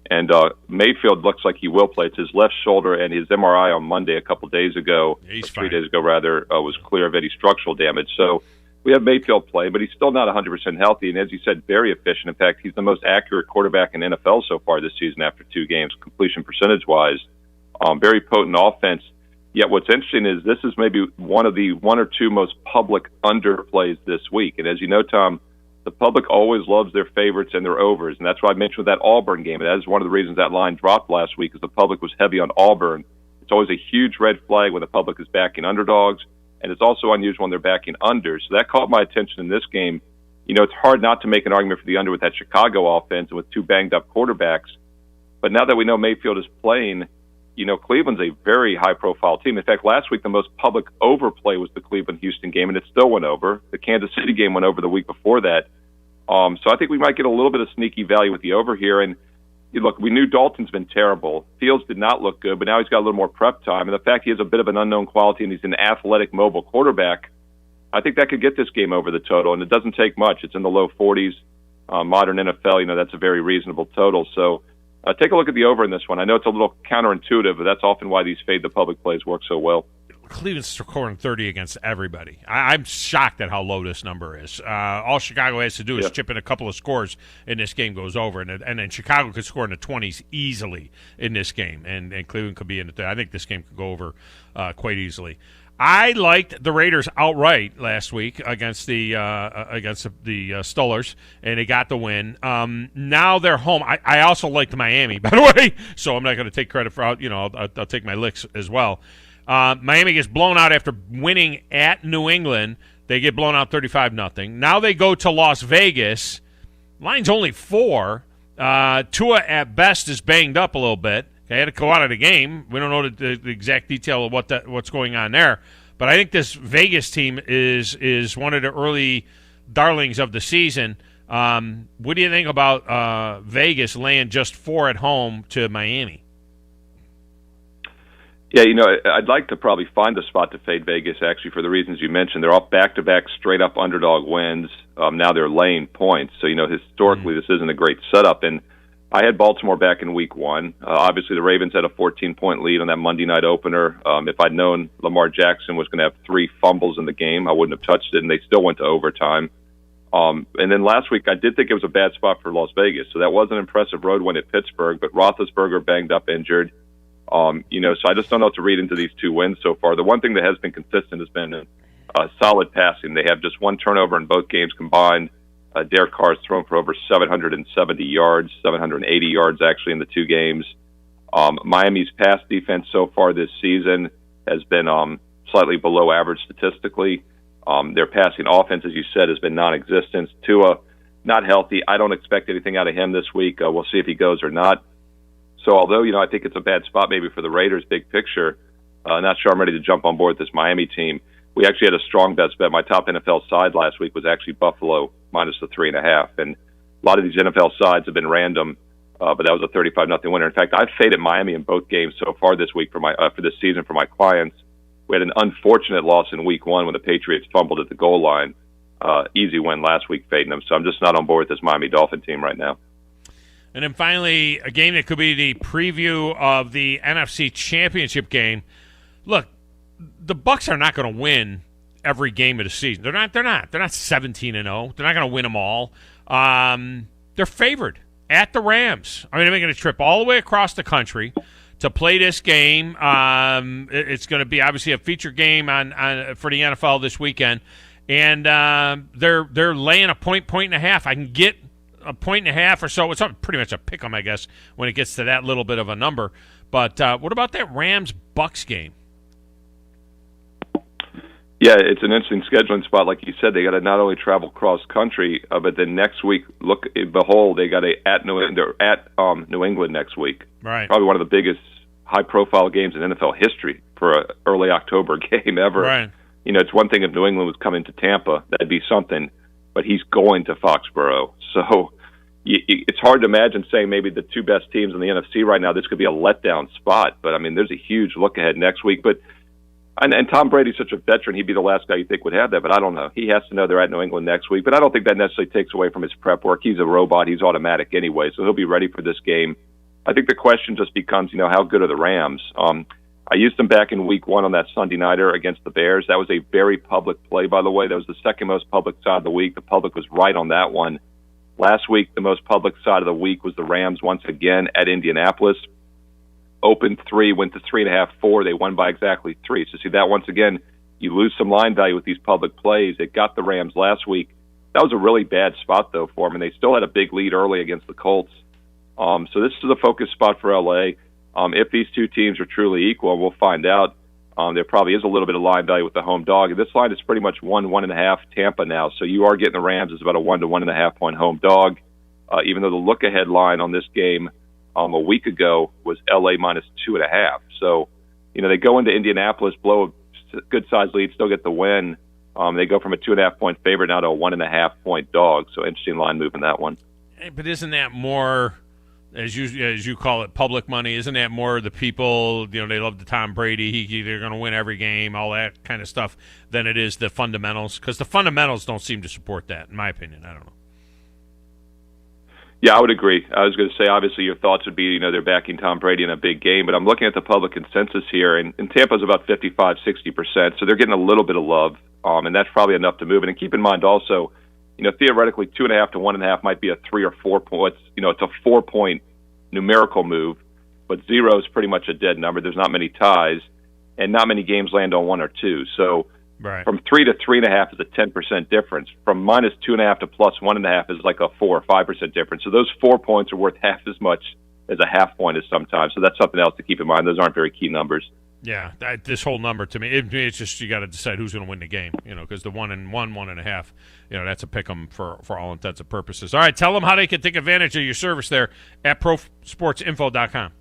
and Mayfield looks like he will play. It's his left shoulder, and his MRI on Monday, a couple days ago, 3 days ago rather, was clear of any structural damage. So we have Mayfield play, but he's still not 100% healthy, and as you said, very efficient. In fact, he's the most accurate quarterback in NFL so far this season after 2 games, completion percentage-wise. Very potent offense. Yet what's interesting is this is maybe one of the 1 or 2 most public underplays this week. And as you know, Tom, the public always loves their favorites and their overs. And that's why I mentioned that Auburn game. And that is one of the reasons that line dropped last week, is the public was heavy on Auburn. It's always a huge red flag when the public is backing underdogs. And it's also unusual when they're backing unders. So that caught my attention in this game. It's hard not to make an argument for the under with that Chicago offense and with 2 banged-up quarterbacks. But now that we know Mayfield is playing, Cleveland's a very high-profile team. In fact, last week the most public overplay was the Cleveland-Houston game, and it still went over. The Kansas City game went over the week before that. So I think we might get a little bit of sneaky value with the over here. And look, we knew Dalton's been terrible. Fields did not look good, but now he's got a little more prep time. And the fact he has a bit of an unknown quality and he's an athletic, mobile quarterback, I think that could get this game over the total. And it doesn't take much. It's in the low 40s. Modern NFL, that's a very reasonable total. So take a look at the over in this one. I know it's a little counterintuitive, but that's often why these fade the public plays work so well. Cleveland's scoring 30 against everybody. I'm shocked at how low this number is. All Chicago has to do is chip in a couple of scores, and this game goes over. And then Chicago could score in the 20s easily in this game, and Cleveland could be in it. I think this game could go over quite easily. I liked the Raiders outright last week against the Steelers, and they got the win. Now they're home. I also liked Miami, by the way, so I'm not going to take credit for I'll take my licks as well. Miami gets blown out after winning at New England. They get blown out 35-0. Now they go to Las Vegas. Line's only 4. Tua at best is banged up a little bit. They had to go out of the game. We don't know the exact detail of what's going on there. But I think this Vegas team is one of the early darlings of the season. What do you think about Vegas laying just 4 at home to Miami? Yeah, I'd like to probably find a spot to fade Vegas, actually, for the reasons you mentioned. They're off back-to-back straight-up underdog wins. Now they're laying points. So, historically, this isn't a great setup. And I had Baltimore back in week 1. Obviously, the Ravens had a 14-point lead on that Monday night opener. If I'd known Lamar Jackson was going to have 3 fumbles in the game, I wouldn't have touched it, and they still went to overtime. And then last week, I did think it was a bad spot for Las Vegas. So that was an impressive road win at Pittsburgh, but Roethlisberger banged up, injured. So I just don't know what to read into these 2 wins so far. The one thing that has been consistent has been solid passing. They have just 1 turnover in both games combined. Derek Carr has thrown for over 770 yards, 780 yards actually in the 2 games. Miami's pass defense so far this season has been slightly below average statistically. Their passing offense, as you said, has been non-existent. Tua, not healthy. I don't expect anything out of him this week. We'll see if he goes or not. So although, I think it's a bad spot maybe for the Raiders, big picture, not sure I'm ready to jump on board with this Miami team. We actually had a strong best bet. My top NFL side last week was actually Buffalo minus the 3.5. And a lot of these NFL sides have been random, but that was a 35-0 winner. In fact, I've faded Miami in both games so far this week for this season for my clients. We had an unfortunate loss in week 1 when the Patriots fumbled at the goal line. Easy win last week fading them. So I'm just not on board with this Miami Dolphin team right now. And then finally, a game that could be the preview of the NFC Championship game. Look, the Bucs are not going to win every game of the season. They're not 17-0. They're not going to win them all. They're favored at the Rams. I mean, they're making a trip all the way across the country to play this game. It's going to be obviously a feature game on for the NFL this weekend, and they're laying a point and a half. I can get a point and a half or so. It's pretty much a pick 'em, I guess, when it gets to that little bit of a number. But what about that Rams-Bucks game? Yeah, it's an interesting scheduling spot. Like you said, they got to not only travel cross country, but then next week, behold, they got at New England next week. Right. Probably one of the biggest high-profile games in NFL history for an early October game ever. Right. You know, it's one thing if New England was coming to Tampa, that'd be something, but he's going to Foxborough. So it's hard to imagine saying maybe the two best teams in the NFC right now, this could be a letdown spot. But, I mean, there's a huge look ahead next week. But And Tom Brady's such a veteran, he'd be the last guy you think would have that, but I don't know. He has to know they're at New England next week, but I don't think that necessarily takes away from his prep work. He's a robot. He's automatic anyway, so he'll be ready for this game. I think the question just becomes, how good are the Rams? I used them back in week 1 on that Sunday nighter against the Bears. That was a very public play, by the way. That was the second most public side of the week. The public was right on that one. Last week, the most public side of the week was the Rams once again at Indianapolis. Opened 3, went to 3.5, 4. They won by exactly 3. So see that once again, you lose some line value with these public plays. It got the Rams last week. That was a really bad spot though for them, and they still had a big lead early against the Colts. So this is a focus spot for LA. If these two teams are truly equal, we'll find out. There probably is a little bit of line value with the home dog. And this line is pretty much 1.5 Tampa now. So you are getting the Rams as about a 1 to 1.5 point home dog. Even though the look ahead line on this game a week ago was LA minus 2.5. So, they go into Indianapolis, blow a good-sized lead, still get the win. They go from a 2.5 point favorite now to a 1.5 point dog. So interesting line move in that one. But isn't that more, as you call it, public money? Isn't that more the people, they love the Tom Brady, they're going to win every game, all that kind of stuff, than it is the fundamentals? Because the fundamentals don't seem to support that, in my opinion. I don't know. Yeah, I would agree. I was going to say, obviously, your thoughts would be, they're backing Tom Brady in a big game, but I'm looking at the public consensus here, and Tampa's about 55-60%, so they're getting a little bit of love, and that's probably enough to move it. And keep in mind also, theoretically, 2.5 to 1.5 might be a 3 or 4 points. It's a 4-point numerical move, but 0 is pretty much a dead number. There's not many ties, and not many games land on 1 or 2. So right. From 3 to 3.5 is a 10% difference. From minus 2.5 to plus 1.5 is like a 4 or 5% difference. So those 4 points are worth half as much as a half point is sometimes. So that's something else to keep in mind. Those aren't very key numbers. Yeah, this whole number to me, it's just you got to decide who's going to win the game. Because the 1 and 1.5, that's a pick 'em for all intents and purposes. All right, tell them how they can take advantage of your service there at prosportsinfo.com.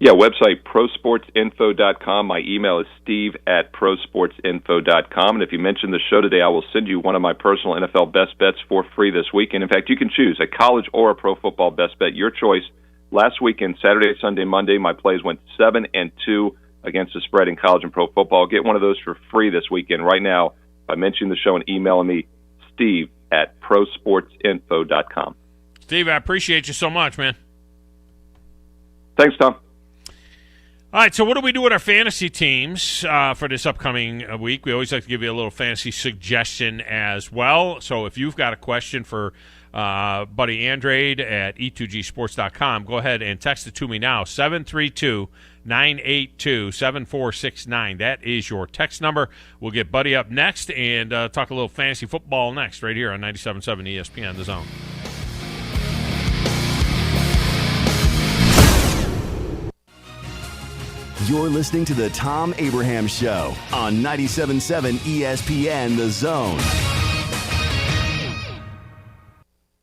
Yeah, website prosportsinfo.com. My email is steve@prosportsinfo.com. And if you mention the show today, I will send you one of my personal NFL best bets for free this weekend. In fact, you can choose a college or a pro football best bet, your choice. Last weekend, Saturday, Sunday, Monday, my plays went 7-2 against the spread in college and pro football. Get one of those for free this weekend right now by mentioning the show and emailing me, steve@prosportsinfo.com. Steve, I appreciate you so much, man. Thanks, Tom. All right, so what do we do with our fantasy teams for this upcoming week? We always like to give you a little fantasy suggestion as well. So if you've got a question for Buddy Andrade at e2gsports.com, go ahead and text it to me now, 732-982-7469. That is your text number. We'll get Buddy up next and talk a little fantasy football next right here on 97.7 ESPN The Zone. You're listening to the Thom Abraham Show on 97.7 ESPN The Zone.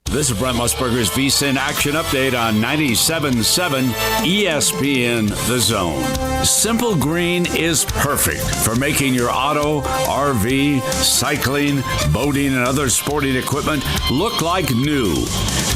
This is Brent Musburger's VSiN Action Update on 97.7 ESPN The Zone. Simple Green is perfect for making your auto, RV, cycling, boating, and other sporting equipment look like new.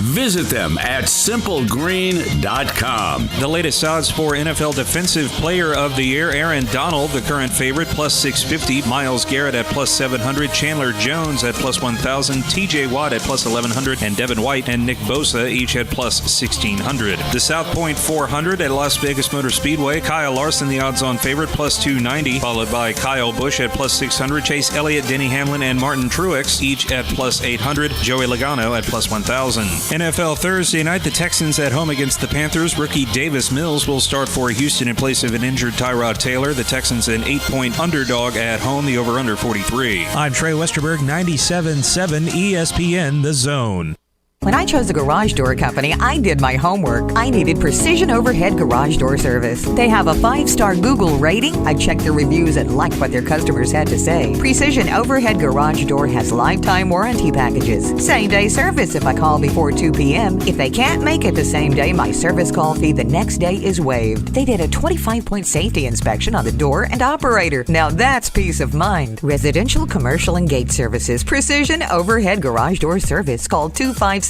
Visit them at simplegreen.com. The latest odds for NFL Defensive Player of the Year: Aaron Donald, the current favorite, plus 650. Myles Garrett at plus 700. Chandler Jones at plus 1,000. TJ Watt at plus 1,100. And Devin Devin White and Nick Bosa, each at plus 1,600. The South Point 400 at Las Vegas Motor Speedway. Kyle Larson, the odds-on favorite, plus 290, followed by Kyle Busch at plus 600, Chase Elliott, Denny Hamlin, and Martin Truex, each at plus 800, Joey Logano at plus 1,000. NFL Thursday night, the Texans at home against the Panthers. Rookie Davis Mills will start for Houston in place of an injured Tyrod Taylor. The Texans an 8-point underdog at home, the over-under 43. I'm Trey Westerberg, 97.7 ESPN The Zone. When I chose a garage door company, I did my homework. I needed Precision Overhead Garage Door Service. They have a 5-star Google rating. I checked their reviews and liked what their customers had to say. Precision Overhead Garage Door has lifetime warranty packages. Same-day service if I call before 2 p.m. If they can't make it the same day, my service call fee the next day is waived. They did a 25-point safety inspection on the door and operator. Now that's peace of mind. Residential, commercial, and gate services. Precision Overhead Garage Door Service. Call 256-400-4500.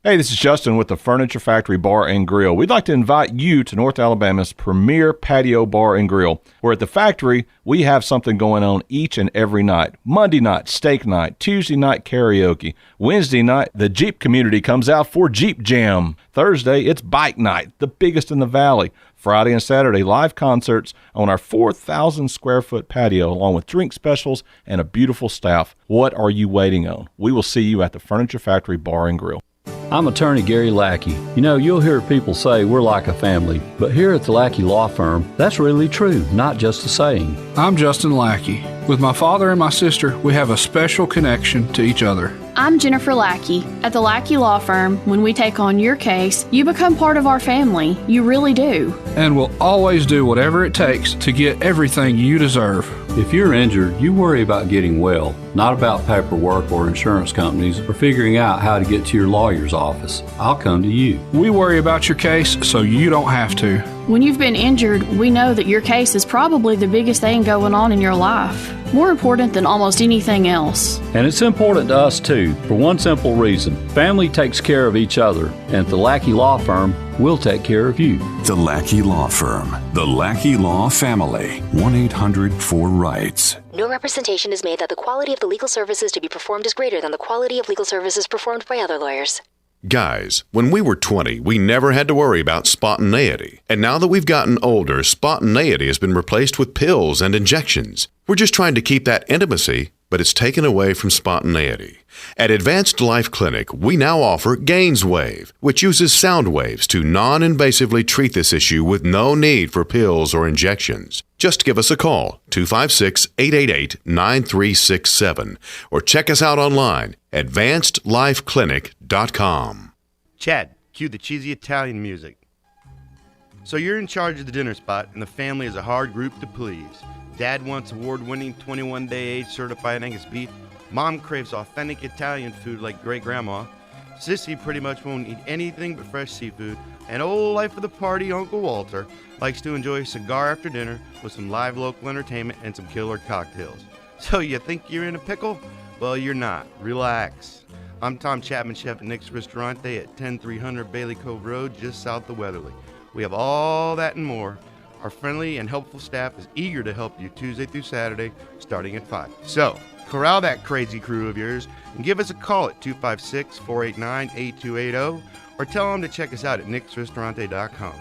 Hey, this is Justin with the Furniture Factory Bar and Grill. We'd like to invite you to North Alabama's premier patio bar and grill, where at the factory, we have something going on each and every night. Monday night, steak night. Tuesday night, karaoke. Wednesday night, the Jeep community comes out for Jeep Jam. Thursday, it's bike night, the biggest in the valley. Friday and Saturday, live concerts on our 4,000 square foot patio, along with drink specials and a beautiful staff. What are you waiting on? We will see you at the Furniture Factory Bar and Grill. I'm attorney Gary Lackey. You know, you'll hear people say we're like a family, but here at the Lackey Law Firm, that's really true, not just a saying. I'm Justin Lackey. With my father and my sister, we have a special connection to each other. I'm Jennifer Lackey. At the Lackey Law Firm, when we take on your case, you become part of our family. You really do. And we'll always do whatever it takes to get everything you deserve. If you're injured, you worry about getting well, not about paperwork or insurance companies or figuring out how to get to your lawyer's office. I'll come to you. We worry about your case so you don't have to. When you've been injured, we know that your case is probably the biggest thing going on in your life. More important than almost anything else. And it's important to us too, for one simple reason. Family takes care of each other, and at the Lackey Law Firm, we'll take care of you. The Lackey Law Firm. The Lackey Law Family. 1-800-4RIGHTS. No representation is made that the quality of the legal services to be performed is greater than the quality of legal services performed by other lawyers. Guys, when we were 20, we never had to worry about spontaneity. And now that we've gotten older, spontaneity has been replaced with pills and injections. We're just trying to keep that intimacy, but it's taken away from spontaneity. At Advanced Life Clinic, we now offer GainsWave, which uses sound waves to non-invasively treat this issue with no need for pills or injections. Just give us a call, 256-888-9367, or check us out online, advancedlifeclinic.com. Chad, cue the cheesy Italian music. So you're in charge of the dinner spot, and the family is a hard group to please. Dad wants award-winning 21-day-age certified Angus beef. Mom craves authentic Italian food like great-grandma. Sissy pretty much won't eat anything but fresh seafood. And old life of the party, Uncle Walter, likes to enjoy a cigar after dinner with some live local entertainment and some killer cocktails. So you think you're in a pickle? Well, you're not. Relax. I'm Tom Chapman, chef at Nick's Ristorante at 10300 Bailey Cove Road, just south of Weatherly. We have all that and more. Our friendly and helpful staff is eager to help you Tuesday through Saturday, starting at 5. So, corral that crazy crew of yours and give us a call at 256-489-8280 or tell them to check us out at nicksristorante.com.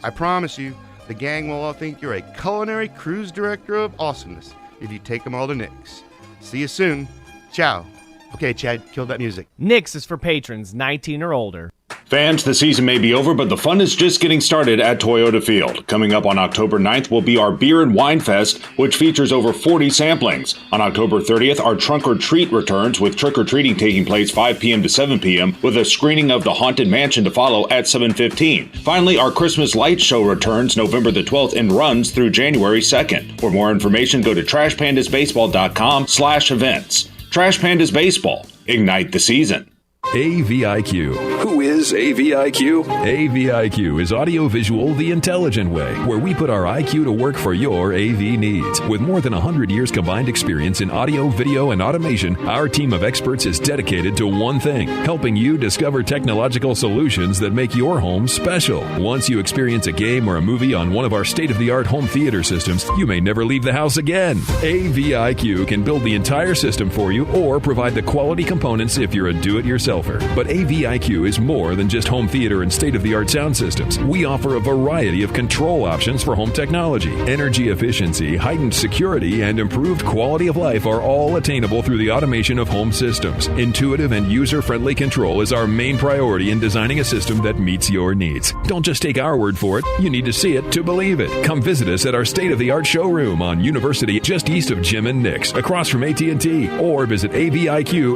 I promise you, the gang will all think you're a culinary cruise director of awesomeness if you take them all to Nick's. See you soon. Ciao. Okay, Chad, kill that music. Nick's is for patrons 19 or older. Fans, the season may be over, but the fun is just getting started at Toyota Field. Coming up on October 9th will be our Beer and Wine Fest, which features over 40 samplings. On October 30th, our Trunk or Treat returns, with trick-or-treating taking place 5 p.m. to 7 p.m., with a screening of The Haunted Mansion to follow at 7:15. Finally, our Christmas Light Show returns November the 12th and runs through January 2nd. For more information, go to trashpandasbaseball.com/events. Trash Pandas Baseball. Ignite the season. AVIQ. Who is is AVIQ? AVIQ is audiovisual the intelligent way, where we put our IQ to work for your AV needs. With more than 100 years combined experience in audio, video, and automation, our team of experts is dedicated to one thing, helping you discover technological solutions that make your home special. Once you experience a game or a movie on one of our state-of-the-art home theater systems, you may never leave the house again. AVIQ can build the entire system for you or provide the quality components if you're a do-it-yourselfer. But AVIQ is more than just home theater and state-of-the-art sound systems. We offer a variety of control options for home technology. Energy efficiency, heightened security, and improved quality of life are all attainable through the automation of home systems. Intuitive and user-friendly control is our main priority in designing a system that meets your needs. Don't just take our word for it. You need to see it to believe it. Come visit us at our state-of-the-art showroom on University, just east of Jim and Nick's, across from AT&T, or visit aviqhsv.com.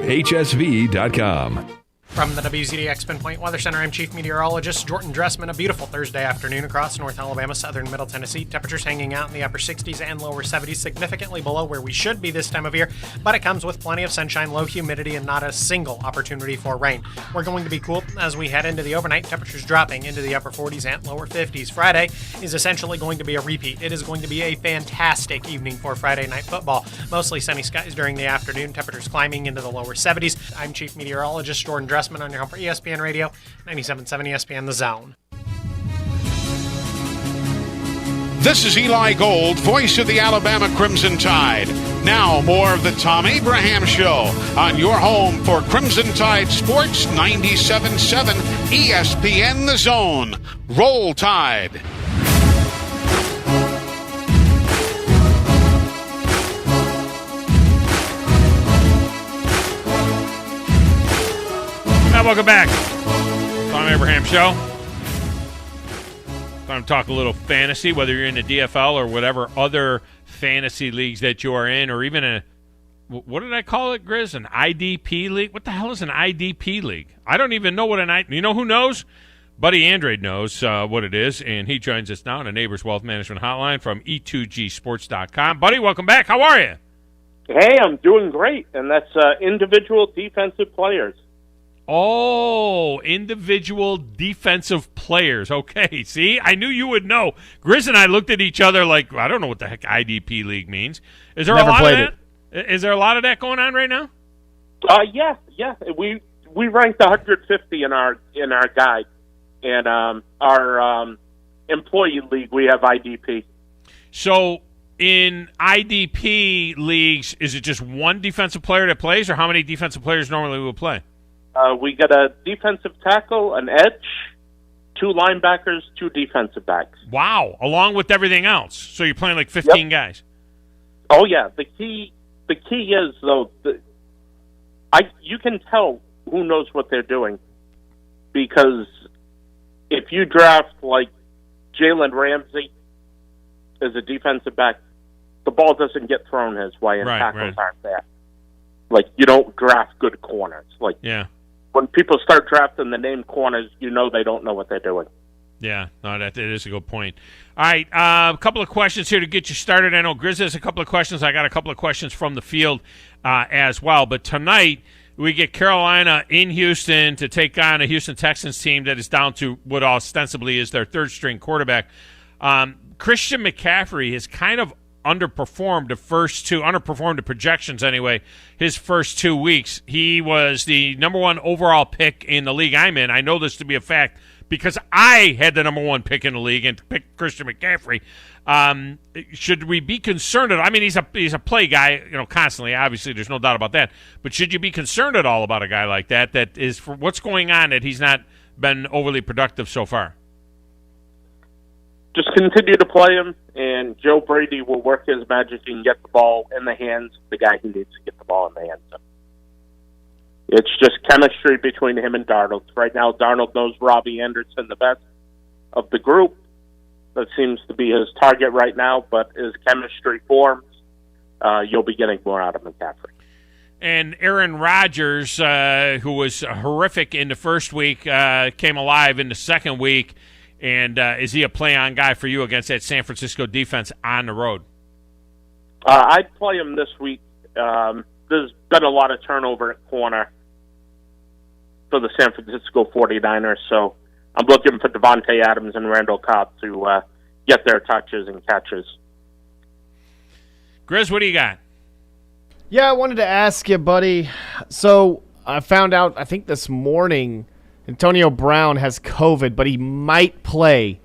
From the WZDX Pinpoint Weather Center, I'm Chief Meteorologist Jordan Dressman. A beautiful Thursday afternoon across North Alabama, southern Middle Tennessee. Temperatures hanging out in the upper 60s and lower 70s, significantly below where we should be this time of year, but it comes with plenty of sunshine, low humidity, and not a single opportunity for rain. We're going to be cool as we head into the overnight, temperatures dropping into the upper 40s and lower 50s. Friday is essentially going to be a repeat. It is going to be a fantastic evening for Friday night football. Mostly sunny skies during the afternoon, temperatures climbing into the lower 70s. I'm Chief Meteorologist Jordan Dressman on your home for ESPN Radio, 97.7 ESPN The Zone. This is Eli Gold, voice of the Alabama Crimson Tide. Now more of the Thom Abraham Show on your home for Crimson Tide Sports, 97.7 ESPN The Zone. Roll Tide. Welcome back. Thom Abraham Show. Going to talk a little fantasy, whether you're in the DFL or whatever other fantasy leagues that you are in, or even a, what did I call it, Grizz? An IDP league? What the hell is an IDP league? I don't even know what you know who knows? Buddy Andrade knows what it is, and he joins us now on a Neighbors Wealth Management Hotline from E2GSports.com. Buddy, welcome back. How are you? Hey, I'm doing great, and that's individual defensive players. Oh, individual defensive players. Okay, see? I knew you would know. Grizz and I looked at each other like, I don't know what the heck IDP league means. Is there a lot of that? Is there a lot of that going on right now? Yeah. We ranked 150 in our guide. And our employee league, we have IDP. So in IDP leagues, is it just one defensive player that plays, or how many defensive players normally will play? We got a defensive tackle, an edge, 2 linebackers, 2 defensive backs. Wow, along with everything else. So you're playing like 15 guys. Oh yeah, the key is though you can tell who knows what they're doing, because if you draft like Jalen Ramsey as a defensive back, the ball doesn't get thrown his way, and tackles aren't there. Like, you don't draft good corners. Like, when people start drafting the name corners, you know they don't know what they're doing. Yeah, no, that is a good point. All right, a couple of questions here to get you started. I know Grizz has a couple of questions. I got a couple of questions from the field as well. But tonight, we get Carolina in Houston to take on a Houston Texans team that is down to what ostensibly is their third-string quarterback. Christian McCaffrey has kind of underperformed the projections anyway, his first 2 weeks. He was the number 1 overall pick in the league I'm in. I know this to be a fact because I had the number 1 pick in the league and picked Christian McCaffrey. Should we be concerned I mean, he's a play guy, constantly. Obviously, there's no doubt about that. But should you be concerned at all about a guy like that is for what's going on, that he's not been overly productive so far? Just continue to play him, and Joe Brady will work his magic and get the ball in the hands of the guy who needs to get the ball in the hands of. It's just chemistry between him and Darnold. Right now, Darnold knows Robbie Anderson the best of the group. That seems to be his target right now, but as chemistry forms, you'll be getting more out of McCaffrey. And Aaron Rodgers, who was horrific in the first week, came alive in the second week. And is he a play-on guy for you against that San Francisco defense on the road? I'd play him this week. There's been a lot of turnover at corner. for the San Francisco 49ers. So I'm looking for Devontae Adams and Randall Cobb to get their touches and catches. Grizz, what do you got? Yeah, I wanted to ask you, buddy. So I found out, I think this morning, Antonio Brown has COVID, but he might play